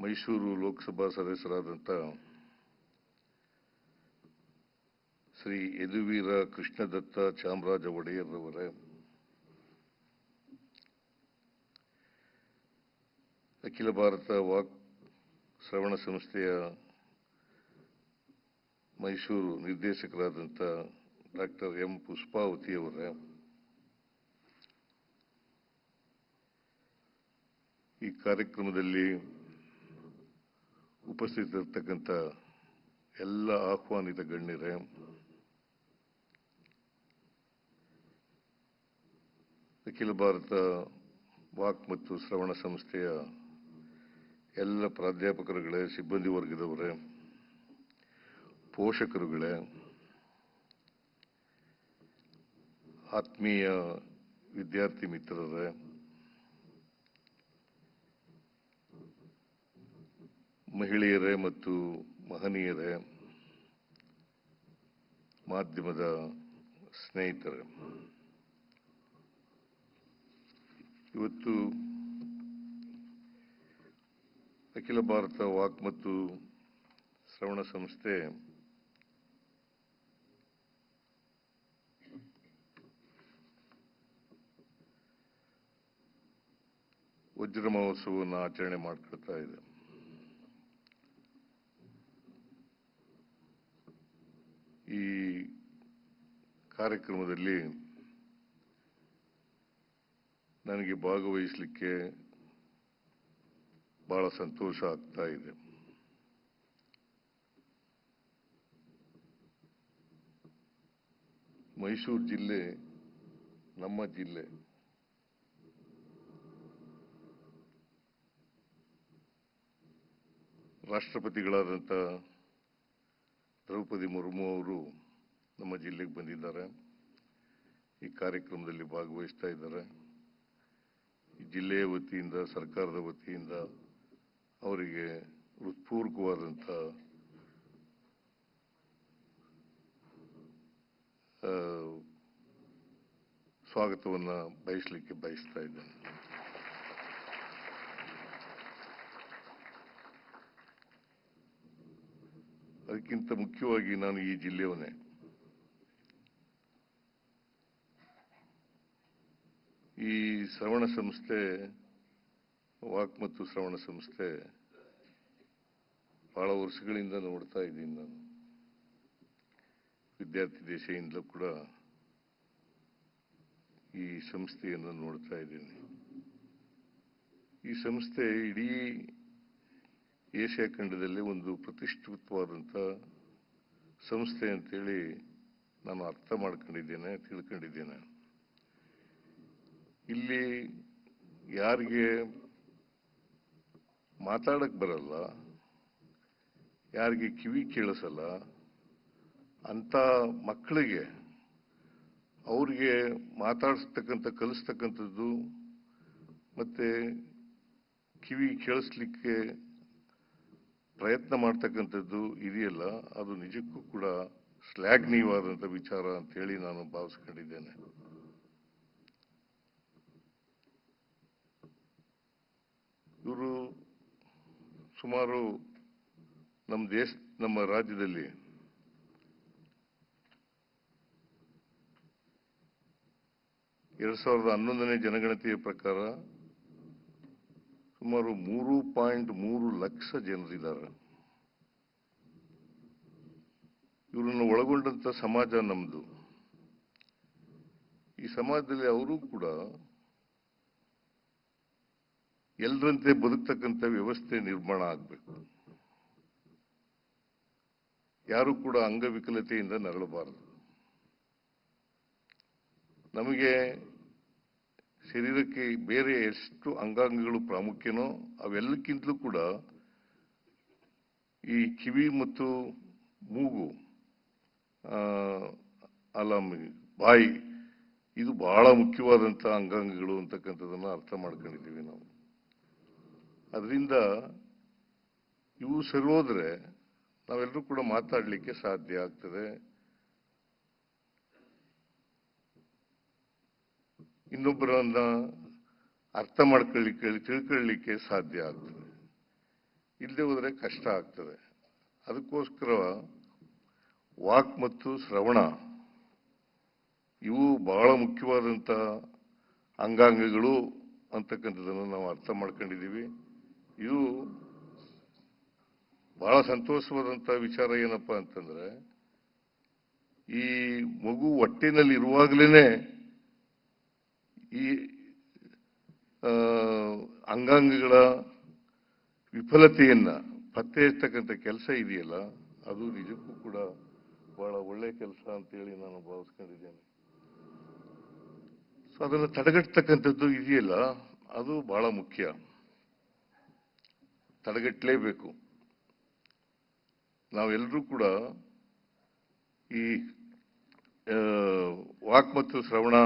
ಮೈಸೂರು ಲೋಕಸಭಾ ಸದಸ್ಯರಾದಂಥ ಶ್ರೀ ಯದುವೀರ ಕೃಷ್ಣದತ್ತ ಚಾಮರಾಜ ಒಡೆಯರ್ ಅವರೇ, ಅಖಿಲ ಭಾರತ ವಾಕ್ ಶ್ರವಣ ಸಂಸ್ಥೆಯ ಮೈಸೂರು ನಿರ್ದೇಶಕರಾದಂಥ ಡಾಕ್ಟರ್ ಎಂ ಪುಷ್ಪಾವತಿಯವರೇ, ಈ ಕಾರ್ಯಕ್ರಮದಲ್ಲಿ ಉಪಸ್ಥಿತರಿರ್ತಕ್ಕಂಥ ಎಲ್ಲ ಆಹ್ವಾನಿತ ಗಣ್ಯರೇ, ಅಖಿಲ ಭಾರತ ವಾಕ್ ಮತ್ತು ಶ್ರವಣ ಸಂಸ್ಥೆಯ ಎಲ್ಲ ಪ್ರಾಧ್ಯಾಪಕರುಗಳೇ, ಸಿಬ್ಬಂದಿ ವರ್ಗದವರೇ, ಪೋಷಕರುಗಳೇ, ಆತ್ಮೀಯ ವಿದ್ಯಾರ್ಥಿ ಮಿತ್ರರೇ, ಮಹಿಳೆಯರೇ ಮತ್ತು ಮಹನೀಯರೇ, ಮಾಧ್ಯಮದ ಸ್ನೇಹಿತರೇ, ಇವತ್ತು ಅಖಿಲ ಭಾರತ ವಾಕ್ ಮತ್ತು ಶ್ರವಣ ಸಂಸ್ಥೆ ವಜ್ರ ಮಹೋತ್ಸವವನ್ನು ಆಚರಣೆ ಮಾಡ್ಕೊಳ್ತಾ ಇದೆ. ಈ ಕಾರ್ಯಕ್ರಮದಲ್ಲಿ ನನಗೆ ಭಾಗವಹಿಸಲಿಕ್ಕೆ ಬಹಳ ಸಂತೋಷ ಆಗ್ತಾ ಇದೆ. ಮೈಸೂರು ಜಿಲ್ಲೆ ನಮ್ಮ ಜಿಲ್ಲೆ. ರಾಷ್ಟ್ರಪತಿಗಳಾದಂಥ ದ್ರೌಪದಿ ಮುರ್ಮು ಅವರು ನಮ್ಮ ಜಿಲ್ಲೆಗೆ ಬಂದಿದ್ದಾರೆ. ಈ ಕಾರ್ಯಕ್ರಮದಲ್ಲಿ ಭಾಗವಹಿಸ್ತಾ ಇದ್ದಾರೆ. ಈ ಜಿಲ್ಲೆಯ ವತಿಯಿಂದ, ಸರ್ಕಾರದ ವತಿಯಿಂದ ಅವರಿಗೆ ಹೃತ್ಪೂರ್ವಕವಾದಂಥ ಸ್ವಾಗತವನ್ನು ಬಯಸಲಿಕ್ಕೆ ಬಯಸ್ತಾ ಇದ್ದೇನೆ. ಅದಕ್ಕಿಂತ ಮುಖ್ಯವಾಗಿ ನಾನು ಈ ಜಿಲ್ಲೆಯವನೇ. ಈ ಶ್ರವಣ ಸಂಸ್ಥೆ, ವಾಕ್ ಮತ್ತು ಶ್ರವಣ ಸಂಸ್ಥೆ ಬಹಳ ವರ್ಷಗಳಿಂದ ನೋಡ್ತಾ ಇದ್ದೀನಿ. ನಾನು ವಿದ್ಯಾರ್ಥಿ ದಶೆಯಿಂದಲೂ ಕೂಡ ಈ ಸಂಸ್ಥೆಯನ್ನು ನೋಡ್ತಾ ಇದ್ದೀನಿ. ಈ ಸಂಸ್ಥೆ ಇಡೀ ಏಷ್ಯಾ ಖಂಡದಲ್ಲೇ ಒಂದು ಪ್ರತಿಷ್ಠಿತವಾದಂಥ ಸಂಸ್ಥೆ ಅಂತೇಳಿ ನಾನು ಅರ್ಥ ಮಾಡ್ಕೊಂಡಿದ್ದೇನೆ, ತಿಳ್ಕೊಂಡಿದ್ದೇನೆ. ಇಲ್ಲಿ ಯಾರಿಗೆ ಮಾತಾಡಕ್ ಬರಲ್ಲ, ಯಾರಿಗೆ ಕಿವಿ ಕೇಳಿಸಲ್ಲ ಅಂತ ಮಕ್ಕಳಿಗೆ ಅವ್ರಿಗೆ ಮಾತಾಡಿಸ್ತಕ್ಕಂಥ, ಕಲಿಸ್ತಕ್ಕಂಥದ್ದು ಮತ್ತೆ ಕಿವಿ ಕೇಳಿಸ್ಲಿಕ್ಕೆ ಪ್ರಯತ್ನ ಮಾಡ್ತಕ್ಕಂಥದ್ದು ಇದೆಯಲ್ಲ, ಅದು ನಿಜಕ್ಕೂ ಕೂಡ ಶ್ಲಾಘನೀಯವಾದಂಥ ವಿಚಾರ ಅಂತ ಹೇಳಿ ನಾನು ಭಾವಿಸ್ಕೊಂಡಿದ್ದೇನೆ. ಇವರು ಸುಮಾರು ನಮ್ಮ ರಾಜ್ಯದಲ್ಲಿ ಎರಡ್ 2011ನೇ ಜನಗಣತಿಯ ಪ್ರಕಾರ ಸುಮಾರು 3.3 ಲಕ್ಷ ಜನರಿದ್ದಾರೆ. ಇವರನ್ನು ಒಳಗೊಂಡಂತ ಸಮಾಜ ನಮ್ದು. ಈ ಸಮಾಜದಲ್ಲಿ ಅವರು ಕೂಡ ಎಲ್ಲರಂತೆ ಬದುಕ್ತಕ್ಕಂಥ ವ್ಯವಸ್ಥೆ ನಿರ್ಮಾಣ ಆಗಬೇಕು. ಯಾರು ಕೂಡ ಅಂಗವಿಕಲತೆಯಿಂದ ನರಳಬಾರದು. ನಮಗೆ ಶರೀರಕ್ಕೆ ಬೇರೆ ಎಷ್ಟು ಅಂಗಾಂಗಗಳು ಪ್ರಾಮುಖ್ಯನೋ ಅವೆಲ್ಲಕ್ಕಿಂತಲೂ ಕೂಡ ಈ ಕಿವಿ ಮತ್ತು ಮೂಗು, ಬಾಯಿ, ಇದು ಬಹಳ ಮುಖ್ಯವಾದಂಥ ಅಂಗಾಂಗಗಳು ಅಂತಕ್ಕಂಥದನ್ನ ಅರ್ಥ ಮಾಡ್ಕೊಂಡಿದ್ದೀವಿ ನಾವು. ಅದರಿಂದ ಇವು ಸರಿ ಹೋದ್ರೆ ನಾವೆಲ್ಲರೂ ಕೂಡ ಮಾತಾಡಲಿಕ್ಕೆ ಸಾಧ್ಯ ಆಗ್ತದೆ. ಇನ್ನೊಬ್ಬರನ್ನ ಅರ್ಥ ಮಾಡ್ಕೊಳ್ಳಿಕ್ಕೆ, ತಿಳ್ಕೊಳ್ಳಿಕ್ಕೆ ಸಾಧ್ಯ ಆಗ್ತದೆ. ಇಲ್ಲದೆ ಹೋದ್ರೆ ಕಷ್ಟ ಆಗ್ತದೆ. ಅದಕ್ಕೋಸ್ಕರ ವಾಕ್ ಮತ್ತು ಶ್ರವಣ ಇವು ಬಹಳ ಮುಖ್ಯವಾದಂಥ ಅಂಗಾಂಗಗಳು ಅಂತಕ್ಕಂಥದ್ದನ್ನು ನಾವು ಅರ್ಥ ಮಾಡ್ಕೊಂಡಿದ್ದೀವಿ. ಇದು ಬಹಳ ಸಂತೋಷವಾದಂತ ವಿಚಾರ ಏನಪ್ಪಾ ಅಂತಂದ್ರೆ, ಈ ಮಗು ಹೊಟ್ಟೆನಲ್ಲಿ ಇರುವಾಗಲೇ ಈ ಅಂಗಾಂಗಗಳ ವಿಫಲತೆಯನ್ನ ಪತ್ತೆ ಹಚ್ಚತಕ್ಕಂಥ ಕೆಲಸ ಇದೆಯಲ್ಲ, ಅದು ನಿಜಕ್ಕೂ ಕೂಡ ಬಹಳ ಒಳ್ಳೆ ಕೆಲಸ ಅಂತೇಳಿ ನಾನು ಭಾವಿಸ್ಕೊಂಡಿದ್ದೇನೆ. ಸೊ ಅದನ್ನು ತಡೆಗಟ್ಟತಕ್ಕಂಥದ್ದು ಇದೆಯಲ್ಲ, ಅದು ಬಹಳ ಮುಖ್ಯ. ತಡೆಗಟ್ಟಲೇಬೇಕು. ನಾವೆಲ್ಲರೂ ಕೂಡ ಈ ವಾಕ್ ಮತ್ತು ಶ್ರವಣ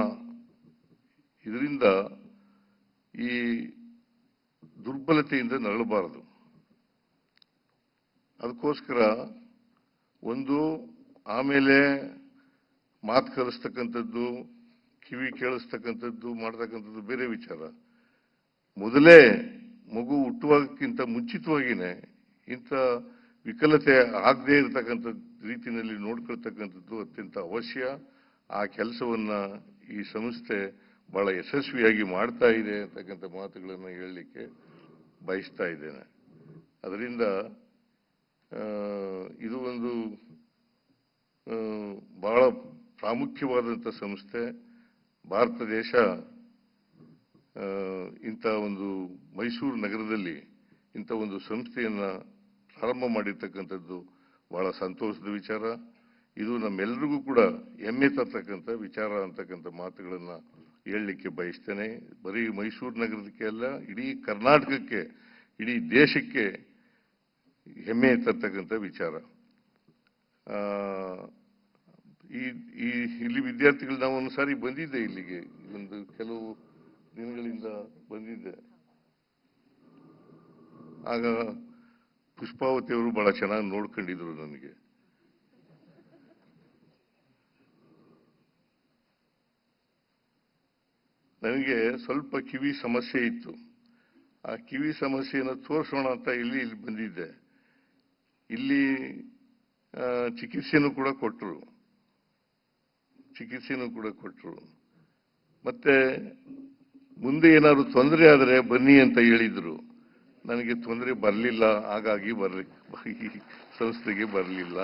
ಇದರಿಂದ ಈ ದುರ್ಬಲತೆಯಿಂದ ನರಳಬಾರದು. ಅದಕ್ಕೋಸ್ಕರ ಒಂದು ಆಮೇಲೆ ಮಾತು ಕಲಿಸ್ತಕ್ಕಂಥದ್ದು, ಕಿವಿ ಕೇಳಿಸ್ತಕ್ಕಂಥದ್ದು ಮಾಡ್ತಕ್ಕಂಥದ್ದು ಬೇರೆ ವಿಚಾರ. ಮೊದಲೇ ಮಗು ಹುಟ್ಟುವಾಗಕ್ಕಿಂತ ಮುಂಚಿತವಾಗಿಯೇ ಇಂಥ ವಿಕಲತೆ ಆಗದೇ ಇರತಕ್ಕಂಥ ರೀತಿಯಲ್ಲಿ ನೋಡ್ಕೊಳ್ತಕ್ಕಂಥದ್ದು ಅತ್ಯಂತ ಅವಶ್ಯ. ಆ ಕೆಲಸವನ್ನ ಈ ಸಂಸ್ಥೆ ಬಹಳ ಯಶಸ್ವಿಯಾಗಿ ಮಾಡ್ತಾ ಇದೆ ಅಂತಕ್ಕಂಥ ಮಾತುಗಳನ್ನು ಹೇಳಲಿಕ್ಕೆ ಬಯಸ್ತಾ ಇದ್ದೇನೆ. ಅದರಿಂದ ಇದು ಒಂದು ಬಹಳ ಪ್ರಾಮುಖ್ಯವಾದಂಥ ಸಂಸ್ಥೆ. ಭಾರತ ದೇಶ ಇಂಥ ಒಂದು ಮೈಸೂರು ನಗರದಲ್ಲಿ ಇಂಥ ಒಂದು ಸಂಸ್ಥೆಯನ್ನ ಪ್ರಾರಂಭ ಮಾಡಿರ್ತಕ್ಕಂಥದ್ದು ಬಹಳ ಸಂತೋಷದ ವಿಚಾರ. ಇದು ನಮ್ಮೆಲ್ಲರಿಗೂ ಕೂಡ ಹೆಮ್ಮೆ ತರ್ತಕ್ಕಂಥ ವಿಚಾರ ಅಂತಕ್ಕಂಥ ಮಾತುಗಳನ್ನ ಹೇಳಲಿಕ್ಕೆ ಬಯಸ್ತೇನೆ. ಬರೀ ಮೈಸೂರು ನಗರಕ್ಕೆ ಅಲ್ಲ, ಇಡೀ ಕರ್ನಾಟಕಕ್ಕೆ, ಇಡೀ ದೇಶಕ್ಕೆ ಹೆಮ್ಮೆ ತರ್ತಕ್ಕಂಥ ವಿಚಾರ. ಇಲ್ಲಿ ವಿದ್ಯಾರ್ಥಿಗಳು ನಾವು ಒಂದು ಸಾರಿ ಬಂದಿದ್ದೆ, ಇಲ್ಲಿಗೆ ಒಂದು ಕೆಲವು ದಿನಗಳಿಂದ ಬಂದಿದ್ದೆ. ಆಗ ಪುಷ್ಪಾವತಿ ಅವರು ಬಹಳ ಚೆನ್ನಾಗಿ ನೋಡ್ಕೊಂಡಿದ್ರು ನನಗೆ. ನನಗೆ ಸ್ವಲ್ಪ ಕಿವಿ ಸಮಸ್ಯೆ ಇತ್ತು. ಆ ಕಿವಿ ಸಮಸ್ಯೆಯನ್ನು ತೋರಿಸೋಣ ಅಂತ ಇಲ್ಲಿ ಬಂದಿದ್ದೆ. ಇಲ್ಲಿ ಚಿಕಿತ್ಸೆನೂ ಕೂಡ ಕೊಟ್ಟರು. ಮತ್ತೆ ಮುಂದೆ ಏನಾದ್ರು ತೊಂದರೆ ಆದರೆ ಬನ್ನಿ ಅಂತ ಹೇಳಿದ್ರು. ನನಗೆ ತೊಂದರೆ ಬರಲಿಲ್ಲ, ಹಾಗಾಗಿ ಸಂಸ್ಥೆಗೆ ಬರಲಿಲ್ಲ.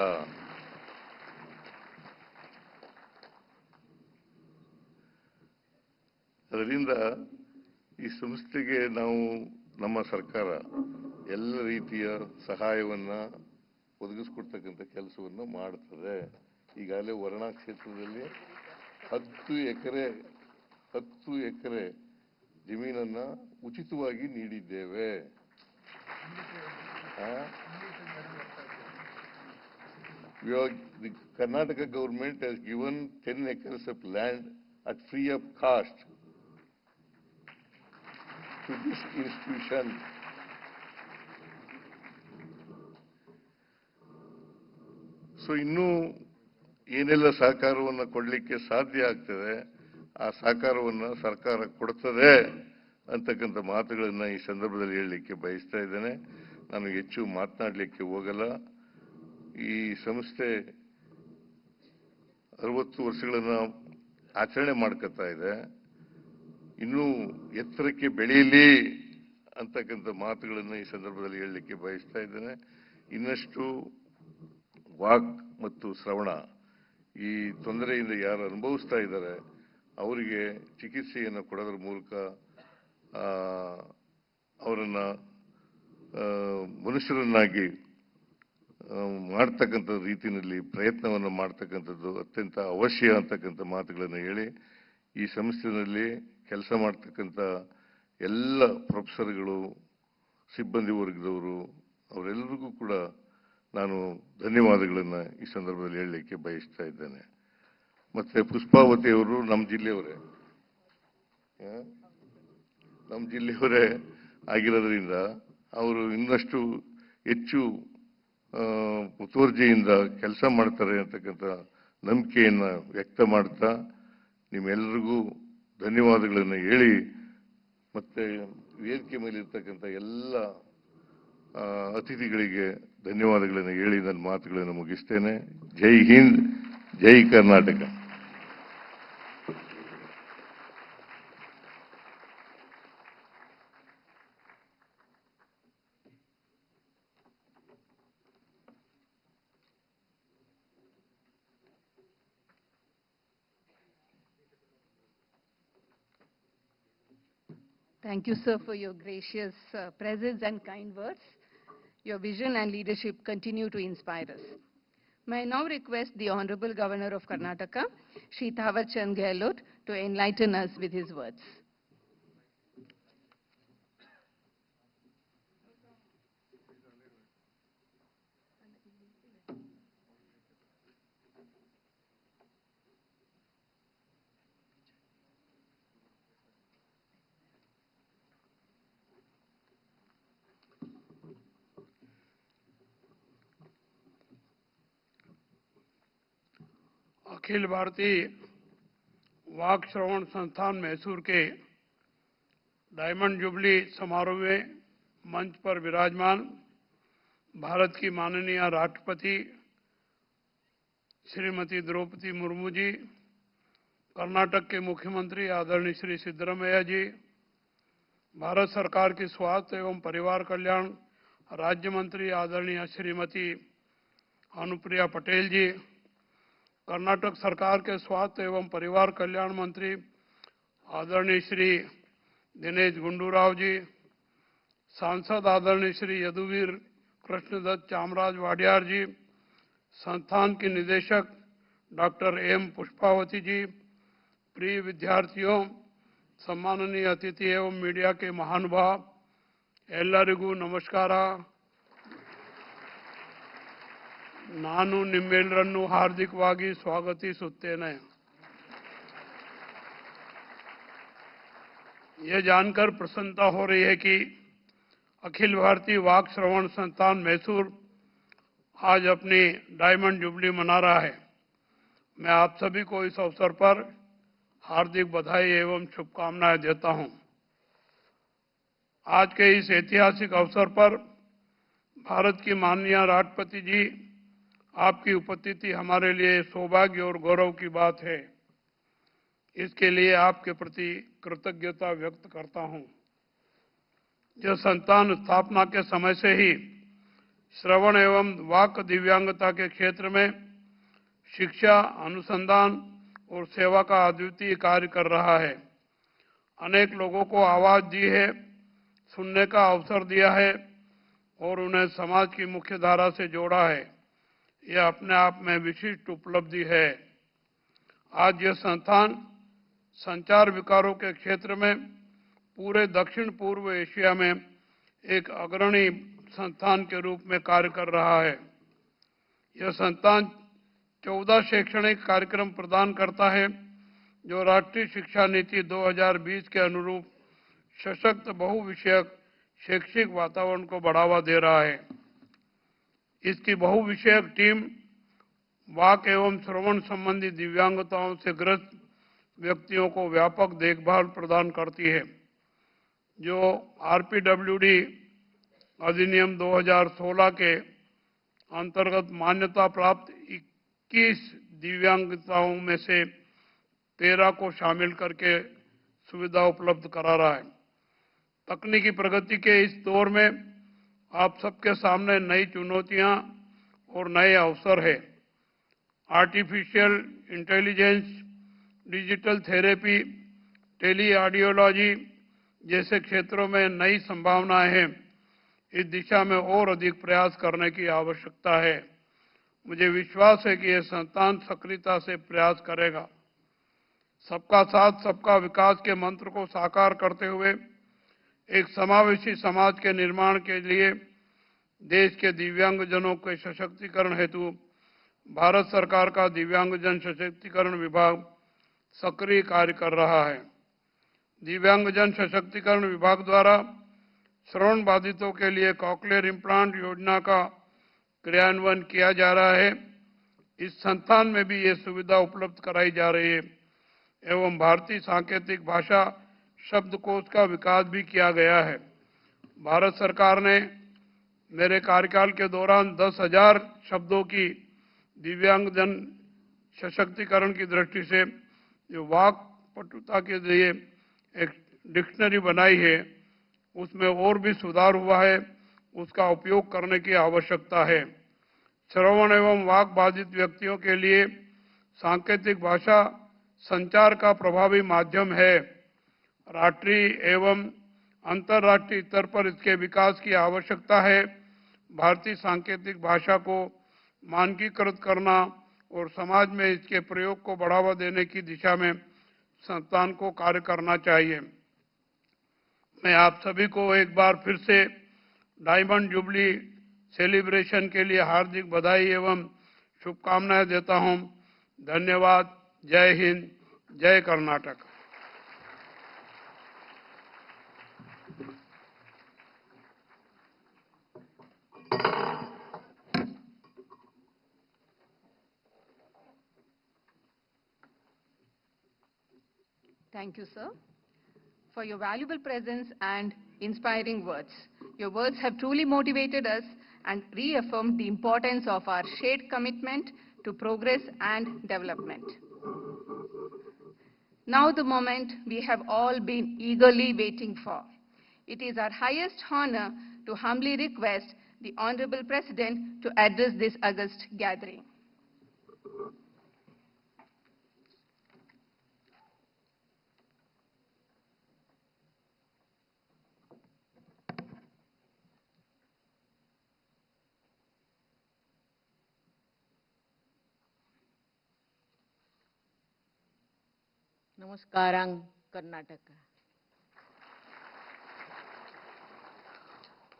ಅದರಿಂದ ಈ ಸಂಸ್ಥೆಗೆ ನಾವು, ನಮ್ಮ ಸರ್ಕಾರ ಎಲ್ಲ ರೀತಿಯ ಸಹಾಯವನ್ನ ಒದಗಿಸ್ಕೊಡ್ತಕ್ಕಂಥ ಕೆಲಸವನ್ನ ಮಾಡ್ತದೆ. ಈಗಾಗಲೇ ವರ್ಣಾ ಕ್ಷೇತ್ರದಲ್ಲಿ 10 ಎಕರೆ ಜಮೀನನ್ನ ಉಚಿತವಾಗಿ ನೀಡಿದ್ದೇವೆ. The Karnataka government has given 10 acres of land at free of cost to this institution. So ಇನ್ನೂ ಏನೆಲ್ಲ ಸಹಕಾರವನ್ನು ಕೊಡಲಿಕ್ಕೆ ಸಾಧ್ಯ ಆಗ್ತದೆ, ಆ ಸಹಕಾರವನ್ನು ಸರ್ಕಾರ ಕೊಡ್ತದೆ ಅಂತಕ್ಕಂಥ ಮಾತುಗಳನ್ನ ಈ ಸಂದರ್ಭದಲ್ಲಿ ಹೇಳಲಿಕ್ಕೆ ಬಯಸ್ತಾ ಇದ್ದೇನೆ. ನಾನು ಹೆಚ್ಚು ಮಾತನಾಡಲಿಕ್ಕೆ ಹೋಗಲ್ಲ. ಈ ಸಂಸ್ಥೆ 60 ವರ್ಷಗಳನ್ನ ಆಚರಣೆ ಮಾಡ್ಕೊತಾ ಇದೆ. ಇನ್ನೂ ಎತ್ತರಕ್ಕೆ ಬೆಳೆಯಲಿ ಅಂತಕ್ಕಂಥ ಮಾತುಗಳನ್ನು ಈ ಸಂದರ್ಭದಲ್ಲಿ ಹೇಳಲಿಕ್ಕೆ ಬಯಸ್ತಾ ಇದ್ದೇನೆ. ಇನ್ನಷ್ಟು ವಾಕ್ ಮತ್ತು ಶ್ರವಣ ಈ ತೊಂದರೆಯಿಂದ ಯಾರು ಅನುಭವಿಸ್ತಾ ಇದ್ದಾರೆ ಅವರಿಗೆ ಚಿಕಿತ್ಸೆಯನ್ನು ಕೊಡೋದ್ರ ಮೂಲಕ ಅವರನ್ನ ಮನುಷ್ಯರನ್ನಾಗಿ ಮಾಡ್ತಕ್ಕಂಥ ರೀತಿಯಲ್ಲಿ ಪ್ರಯತ್ನವನ್ನು ಮಾಡ್ತಕ್ಕಂಥದ್ದು ಅತ್ಯಂತ ಅವಶ್ಯ ಅಂತಕ್ಕಂಥ ಮಾತುಗಳನ್ನು ಹೇಳಿ, ಈ ಸಂಸ್ಥೆಯಲ್ಲಿ ಕೆಲಸ ಮಾಡ್ತಕ್ಕಂಥ ಎಲ್ಲ ಪ್ರೊಫೆಸರ್ಗಳು, ಸಿಬ್ಬಂದಿ ವರ್ಗದವರು, ಅವರೆಲ್ಲರಿಗೂ ಕೂಡ ನಾನು ಧನ್ಯವಾದಗಳನ್ನು ಈ ಸಂದರ್ಭದಲ್ಲಿ ಹೇಳಲಿಕ್ಕೆ ಬಯಸ್ತಾ ಇದ್ದೇನೆ. ಮತ್ತೆ ಪುಷ್ಪಾವತಿ ಅವರು ನಮ್ಮ ಜಿಲ್ಲೆಯವರೇ ಆಗಿರೋದ್ರಿಂದ ಅವರು ಇನ್ನಷ್ಟು ಹೆಚ್ಚು ಮುತುವರ್ಜಿಯಿಂದ ಕೆಲಸ ಮಾಡ್ತಾರೆ ಅಂತಕ್ಕಂಥ ನಂಬಿಕೆಯನ್ನು ವ್ಯಕ್ತ ಮಾಡ್ತಾ ನಿಮ್ಮೆಲ್ಲರಿಗೂ ಧನ್ಯವಾದಗಳನ್ನು ಹೇಳಿ, ಮತ್ತೆ ವೇದಿಕೆ ಮೇಲೆ ಇರ್ತಕ್ಕಂಥ ಎಲ್ಲ ಅತಿಥಿಗಳಿಗೆ ಧನ್ಯವಾದಗಳನ್ನು ಹೇಳಿ ನನ್ನ ಮಾತುಗಳನ್ನು ಮುಗಿಸ್ತೇನೆ. ಜೈ ಹಿಂದ್, ಜೈ Karnataka. Thank you, sir, for your gracious presence and kind words. Your vision and leadership continue to inspire us. May I now request the Honorable Governor of Karnataka, Shri Thawar Chand Gehlot, to enlighten us with his words. Akhil Bharatiya वाक श्रवण संस्थान मैसूर के diamond jubilee समारोह में मंच पर विराजमान भारत की माननीय राष्ट्रपति श्रीमती द्रौपदी मुर्मू जी, कर्नाटक के मुख्यमंत्री आदरणीय श्री सिद्धरामैया जी, भारत सरकार की स्वास्थ्य एवं परिवार कल्याण राज्य मंत्री आदरणीय श्रीमती अनुप्रिया पटेल जी, कर्नाटक सरकार के स्वास्थ्य एवं परिवार कल्याण मंत्री आदरणीय श्री दिनेश गुंडूराव जी, सांसद आदरणीय श्री यदुवीर कृष्णदत्त चामराज वाडियार जी, संस्थान की निदेशक डॉक्टर एम पुष्पावती जी, प्रिय विद्यार्थियों, सम्माननीय अतिथि एवं मीडिया के महानुभाव, एल्लरिगू नमस्कार। ನಾನು ನಿಮ್ಮೆಲ್ಲರನ್ನು ಹಾರ್ದಿಕವಾಗಿ ಸ್ವಾಗತಿಸುತ್ತೇನೆ। यह जानकर प्रसन्नता हो रही है कि अखिल भारतीय वाक श्रवण संस्थान मैसूर आज अपनी डायमंड जुबली मना रहा है। मैं आप सभी को इस अवसर पर हार्दिक बधाई एवं शुभकामनाएं देता हूं। आज के इस ऐतिहासिक अवसर पर भारत की माननीय राष्ट्रपति जी, आपकी उपस्थिति हमारे लिए सौभाग्य और गौरव की बात है। इसके लिए आपके प्रति कृतज्ञता व्यक्त करता हूं। यह संस्थान स्थापना के समय से ही श्रवण एवं वाक दिव्यांगता के क्षेत्र में शिक्षा, अनुसंधान और सेवा का अद्वितीय कार्य कर रहा है। अनेक लोगों को आवाज दी है, सुनने का अवसर दिया है और उन्हें समाज की मुख्य धारा से जोड़ा है। यह अपने आप में विशिष्ट उपलब्धि है। आज यह संस्थान संचार विकारों के क्षेत्र में पूरे दक्षिण पूर्व एशिया में एक अग्रणी संस्थान के रूप में कार्य कर रहा है। यह संस्थान 14 शैक्षणिक कार्यक्रम प्रदान करता है जो राष्ट्रीय शिक्षा नीति 2020 के अनुरूप सशक्त बहुविषयक शैक्षिक वातावरण को बढ़ावा दे रहा है। इसकी बहुविषयक टीम वाक एवं श्रवण संबंधी दिव्यांगताओं से ग्रस्त व्यक्तियों को व्यापक देखभाल प्रदान करती है, जो आरपीडब्ल्यूडी अधिनियम 2016 के अंतर्गत मान्यता प्राप्त 21 दिव्यांगताओं में से 13 को शामिल करके सुविधा उपलब्ध करा रहा है। तकनीकी प्रगति के इस दौर में आप सबके सामने नई चुनौतियां और नए अवसर है। Artificial intelligence, digital therapy, tele audiology जैसे क्षेत्रों में नई संभावनाएं हैं। इस दिशा में और अधिक प्रयास करने की आवश्यकता है। मुझे विश्वास है कि यह संस्थान सक्रियता से प्रयास करेगा। सबका साथ सबका विकास के मंत्र को साकार करते हुए एक समावेशी समाज के निर्माण के लिए देश के दिव्यांगजनों के सशक्तिकरण हेतु भारत सरकार का दिव्यांगजन सशक्तिकरण विभाग सक्रिय कार्य कर रहा है। दिव्यांगजन सशक्तिकरण विभाग द्वारा श्रवण बाधितों के लिए कॉक्लियर इम्प्लांट योजना का क्रियान्वयन किया जा रहा है। इस संस्थान में भी ये सुविधा उपलब्ध कराई जा रही है एवं भारतीय सांकेतिक भाषा शब्दकोश का विकास भी किया गया है। भारत सरकार ने मेरे कार्यकाल के दौरान 10,000 शब्दों की दिव्यांगजन सशक्तिकरण की दृष्टि से जो वाक पटुता के लिए एक डिक्शनरी बनाई है, उसमें और भी सुधार हुआ है। उसका उपयोग करने की आवश्यकता है। श्रवण एवं वाक बाधित व्यक्तियों के लिए सांकेतिक भाषा संचार का प्रभावी माध्यम है। राष्ट्रीय एवं अंतर्राष्ट्रीय स्तर पर इसके विकास की आवश्यकता है। भारतीय सांकेतिक भाषा को मानकीकृत करना और समाज में इसके प्रयोग को बढ़ावा देने की दिशा में संस्थान को कार्य करना चाहिए। मैं आप सभी को एक बार फिर से डायमंड जुबली सेलिब्रेशन के लिए हार्दिक बधाई एवं शुभकामनाएं देता हूं। धन्यवाद। जय हिंद, जय Karnataka. Thank you, sir, for your valuable presence and inspiring words. Your words have truly motivated us and reaffirmed the importance of our shared commitment to progress and development. Now the moment we have all been eagerly waiting for. It is our highest honor to humbly request the Honorable President to address this august gathering. नमस्कारं Karnataka.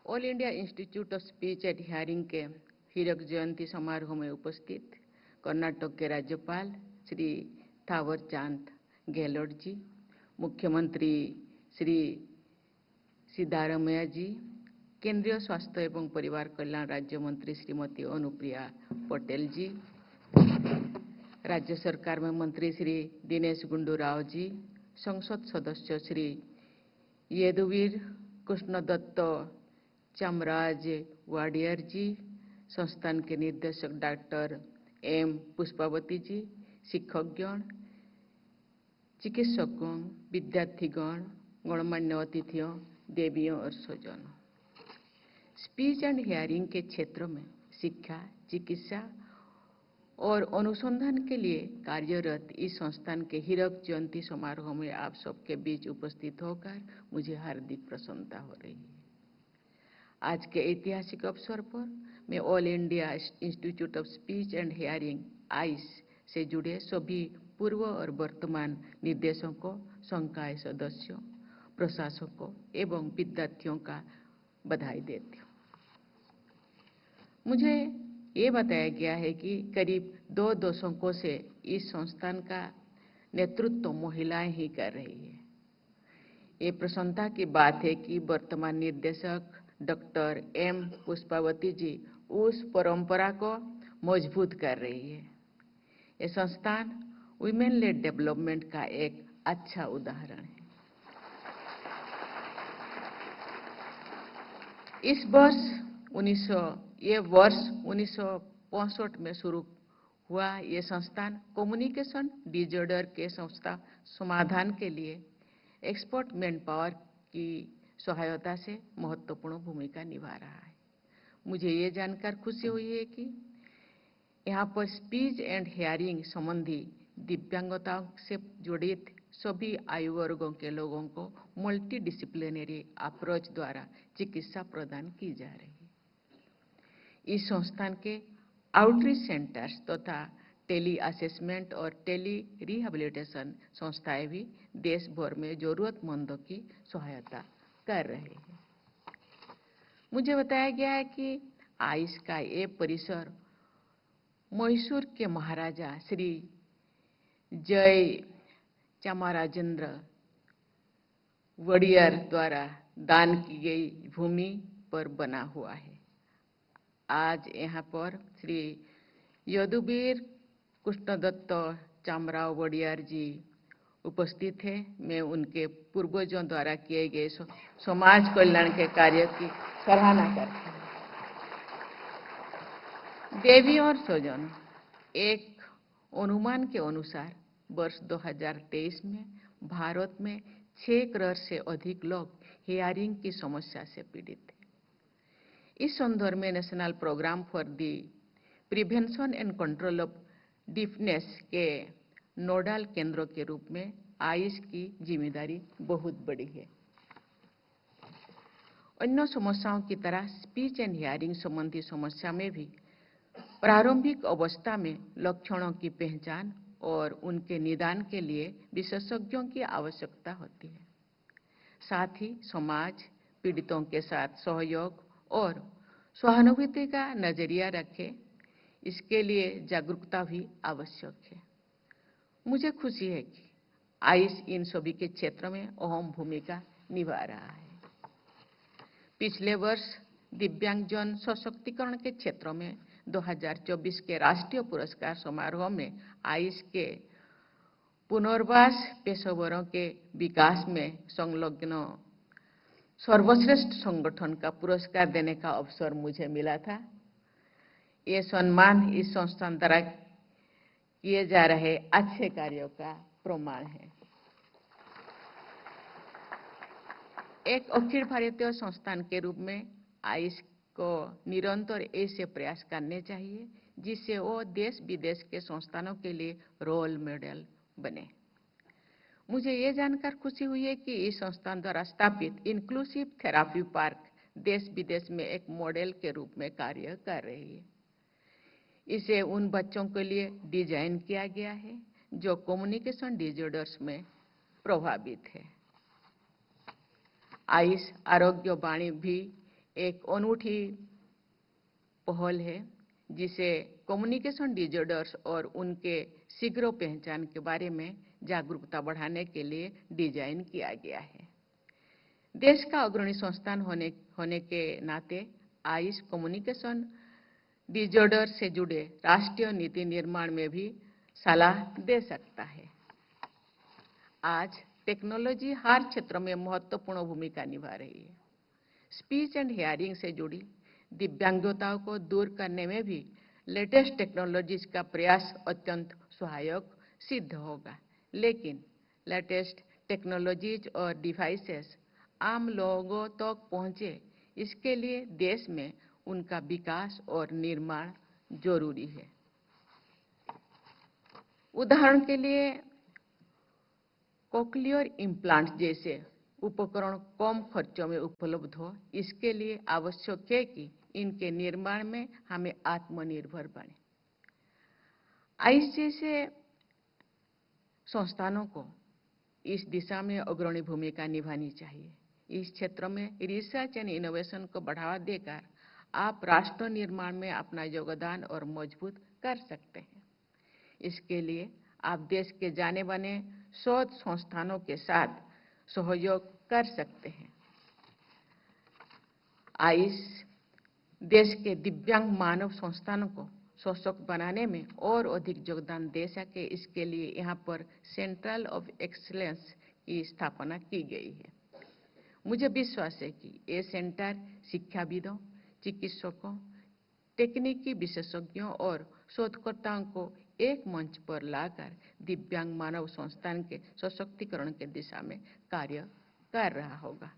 All India institute of speech and hearing के हीरक जयंती समारोह में उपस्थित कर्नाटक के राज्यपाल श्री थावर चंद गहलोत जी, मुख्यमंत्री श्री सिद्धारमैया जी, केंद्रीय स्वास्थ्य एवं परिवार कल्याण राज्य मंत्री श्रीमती अनुप्रिया पटेल जी, राज्य सरकार में मंत्री श्री दिनेश गुंडूराव जी, संसद सदस्य श्री यदुवीर कृष्णदत्त चामराज वाडियर जी, संस्थान के निर्देशक डॉक्टर एम पुष्पावती जी, शिक्षकगण, चिकित्सकगण, विद्यार्थीगण, गणमान्य अतिथियों, देवियों और स्वजनों। स्पीच एंड हियरिंग के क्षेत्र में शिक्षा, चिकित्सा और अनुसंधान के लिए कार्यरत इस संस्थान के हीरक जयंती समारोह में आप सबके बीच उपस्थित होकर मुझे हार्दिक प्रसन्नता हो रही है। आज के ऐतिहासिक अवसर पर मैं all India institute of speech and hearing Aish से जुड़े सभी पूर्व और वर्तमान निर्देशकों, संकाय सदस्यों, प्रशासकों एवं विद्यार्थियों का बधाई देती हूँ। मुझे ये बताया गया है कि करीब 2 दशकों से इस संस्थान का नेतृत्व महिलाएं ही कर रही है। ये प्रसन्नता की बात है कि वर्तमान निर्देशक डॉक्टर एम पुष्पावती जी उस परंपरा को मजबूत कर रही है। ये संस्थान वुमेन लेड डेवलपमेंट का एक अच्छा उदाहरण है। इस वर्ष 1965 में शुरू हुआ ये संस्थान कम्युनिकेशन डिसऑर्डर के समाधान के लिए एक्सपर्ट मैन पावर की सहायता से महत्वपूर्ण भूमिका निभा रहा है। मुझे ये जानकर खुशी हुई है कि यहाँ पर स्पीच एंड हियरिंग संबंधी दिव्यांगताओं से जुड़ित सभी आयु वर्गों के लोगों को मल्टी डिसिप्लिनरी अप्रोच द्वारा चिकित्सा प्रदान की जा रही है। इस संस्थान के आउटरीच सेंटर्स तथा टेली असेसमेंट और टेली रिहेबिलिटेशन संस्थाएं भी देश भर में जरूरतमंदों की सहायता कर रहे हैं। मुझे बताया गया है कि आइश का ये परिसर मैसूर के महाराजा श्री जय चामराजेंद्र वडियर द्वारा दान की गई भूमि पर बना हुआ है। आज यहाँ पर श्री यदुवीर कृष्णदत्त चामराव वडियार जी उपस्थित है। मैं उनके पूर्वजों द्वारा किए गए समाज कल्याण के कार्य की सराहना करती हूँ। देवी और स्वजन, एक अनुमान के अनुसार वर्ष 2023 में भारत में 6 करोड़ से अधिक लोग हियरिंग की समस्या से पीड़ित हैं। इस संदर्भ में national programme for the prevention and control of deafness के नोडल केंद्रों के रूप में आइश की जिम्मेदारी बहुत बड़ी है। अन्य समस्याओं की तरह स्पीच एंड हियरिंग संबंधी समस्या में भी प्रारंभिक अवस्था में लक्षणों की पहचान और उनके निदान के लिए विशेषज्ञों की आवश्यकता होती है। साथ ही समाज पीड़ितों के साथ सहयोग और सहानुभूति का नजरिया रखे, इसके लिए जागरूकता भी आवश्यक है। मुझे खुशी है कि आयुष इन सभी के क्षेत्र में अहम भूमिका निभा रहा है। पिछले वर्ष दिव्यांगजन सशक्तिकरण के क्षेत्र में 2024 के राष्ट्रीय पुरस्कार समारोह में आयुष के पुनर्वास पेशेवरों के विकास में संलग्न सर्वश्रेष्ठ संगठन का पुरस्कार देने का अवसर मुझे मिला था। ये सम्मान इस संस्थान द्वारा किए जा रहे अच्छे कार्यों का प्रमाण है। एक अखिल भारतीय संस्थान के रूप में आयुष को निरंतर ऐसे प्रयास करने चाहिए जिससे वो देश विदेश के संस्थानों के लिए रोल मॉडल बने। मुझे ये जानकर खुशी हुई है कि इस संस्थान द्वारा स्थापित इंक्लूसिव थेरापी पार्क देश विदेश में एक मॉडल के रूप में कार्य कर रही है। इसे उन बच्चों के लिए डिजाइन किया गया है जो कम्युनिकेशन डिसऑर्डर्स में प्रभावित है। आयुष आरोग्य वाणी भी एक अनूठी पहल है जिसे कम्युनिकेशन डिसऑर्डर्स और उनके शीघ्र पहचान के बारे में जागरूकता बढ़ाने के लिए डिजाइन किया गया है। देश का अग्रणी संस्थान होने के नाते आयुष कम्युनिकेशन डिसऑर्डर से जुड़े राष्ट्रीय नीति निर्माण में भी सलाह दे सकता है। आज टेक्नोलॉजी हर क्षेत्र में महत्वपूर्ण भूमिका निभा रही है। स्पीच एंड हियरिंग से जुड़ी दिव्यांगताओं को दूर करने में भी लेटेस्ट टेक्नोलॉजीज का प्रयास अत्यंत सहायक सिद्ध होगा, लेकिन लेटेस्ट टेक्नोलॉजीज और डिवाइसेस आम लोगों तक पहुंचे, इसके लिए देश में उनका विकास और निर्माण जरूरी है। उदाहरण के लिए कोक्लियर इम्प्लांट जैसे उपकरण कम खर्चों में उपलब्ध हो, इसके लिए आवश्यक है कि इनके निर्माण में हमें आत्मनिर्भर बने। आयुष जैसे संस्थानों को इस दिशा में अग्रणी भूमिका निभानी चाहिए। इस क्षेत्र में रिसर्च एंड इनोवेशन को बढ़ावा देकर आप राष्ट्र निर्माण में अपना योगदान और मजबूत कर सकते हैं। इसके लिए आप देश के जाने माने शोध संस्थानों के साथ सहयोग कर सकते हैं। आयुष देश के दिव्यांग मानव संस्थानों को सशक्त बनाने में और अधिक योगदान दे सके, इसके लिए यहाँ पर सेंटर ऑफ एक्सीलेंस की स्थापना की गई है। मुझे विश्वास है कि ये सेंटर शिक्षाविदों, चिकित्सकों, तकनीकी विशेषज्ञों और शोधकर्ताओं को एक मंच पर लाकर दिव्यांग मानव संस्थान के सशक्तिकरण के दिशा में कार्य कर रहा होगा।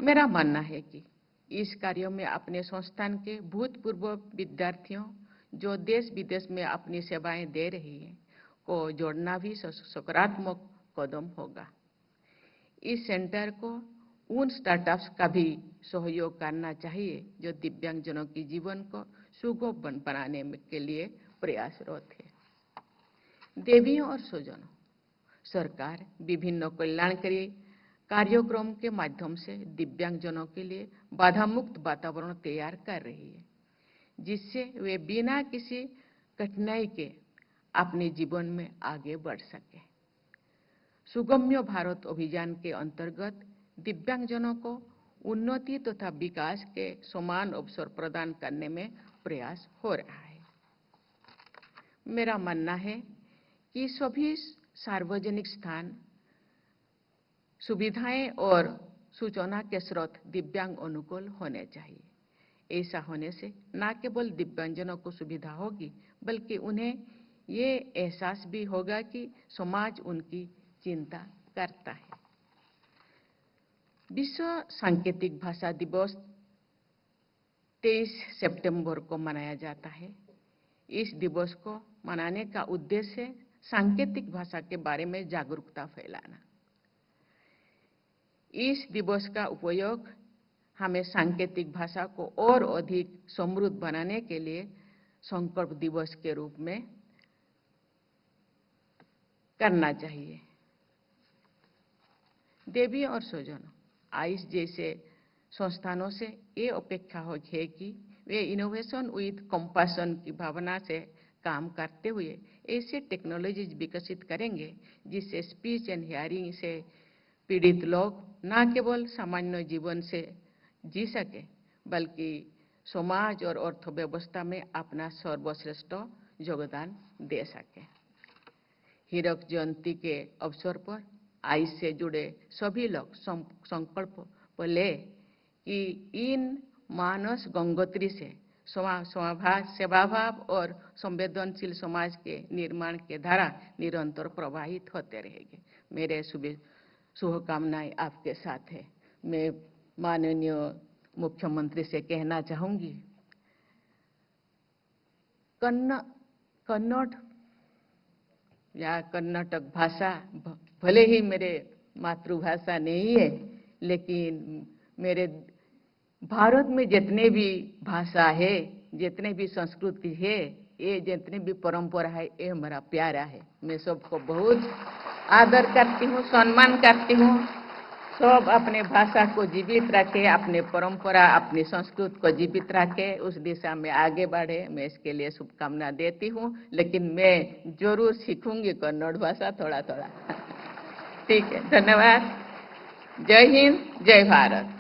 मेरा मानना है कि इस कार्य में अपने संस्थान के भूतपूर्व विद्यार्थियों जो देश विदेश में अपनी सेवाएं दे रही हैं को जोड़ना भी सकारात्मक कदम होगा। इस सेंटर को उन स्टार्टअप्स का भी सहयोग करना चाहिए जो दिव्यांगजनों के जीवन को सुगम बनाने के लिए प्रयासरत है। देवियों और स्वजनों, सरकार विभिन्न कल्याणकारी कार्यक्रम के माध्यम से दिव्यांगजनों के लिए बाधा मुक्त वातावरण तैयार कर रही है, जिससे वे बिना किसी कठिनाई के अपने जीवन में आगे बढ़ सके। सुगम्य भारत अभियान के अंतर्गत दिव्यांगजनों को उन्नति तथा विकास के समान अवसर प्रदान करने में प्रयास हो रहा है। मेरा मानना है कि सभी सार्वजनिक स्थान, सुविधाएं और सूचना के स्रोत दिव्यांग अनुकूल होने चाहिए। ऐसा होने से न केवल दिव्यांगजनों को सुविधा होगी, बल्कि उन्हें ये एहसास भी होगा कि समाज उनकी चिंता करता है। विश्व सांकेतिक भाषा दिवस 23 सितंबर को मनाया जाता है। इस दिवस को मनाने का उद्देश्य सांकेतिक भाषा के बारे में जागरूकता फैलाना। इस दिवस का उपयोग हमें सांकेतिक भाषा को और अधिक समृद्ध बनाने के लिए संकल्प दिवस के रूप में करना चाहिए। देवी और स्वजनों, आयुष जैसे संस्थानों से ये अपेक्षा है कि वे इनोवेशन विद कंपैशन की भावना से काम करते हुए ऐसे टेक्नोलॉजीज विकसित करेंगे जिससे स्पीच एंड हियरिंग से पीड़ित लोग न केवल सामान्य जीवन से जी सके बल्कि समाज और अर्थव्यवस्था में अपना सर्वश्रेष्ठ योगदान दे सके। हीरक जयंती के अवसर पर आयुष से जुड़े सभी लोग संकल्प ले कि इन मानस गंगोत्री से सेवाभाव और संवेदनशील समाज के निर्माण के धारा निरंतर प्रवाहित होते रहेंगे। मेरे शुभकामनाएं आपके साथ है। मैं माननीय मुख्यमंत्री से कहना चाहूंगी, कन्नड़ या कर्नाटक भाषा भले ही मेरे मातृभाषा नहीं है, लेकिन मेरे भारत में जितने भी भाषा है, जितने भी संस्कृति है, ये जितने भी परंपरा है, ये मेरा प्यारा है। मैं सबको बहुत आदर करती हूँ, सम्मान करती हूँ। सब अपने भाषा को जीवित रखे, अपने परंपरा, अपनी संस्कृति को जीवित रखे, उस दिशा में आगे बढ़े। मैं इसके लिए शुभकामना देती हूँ, लेकिन मैं जरूर सीखूंगी कन्नड़ भाषा थोड़ा थोड़ा। ठीक है, धन्यवाद। जय हिंद, जय भारत।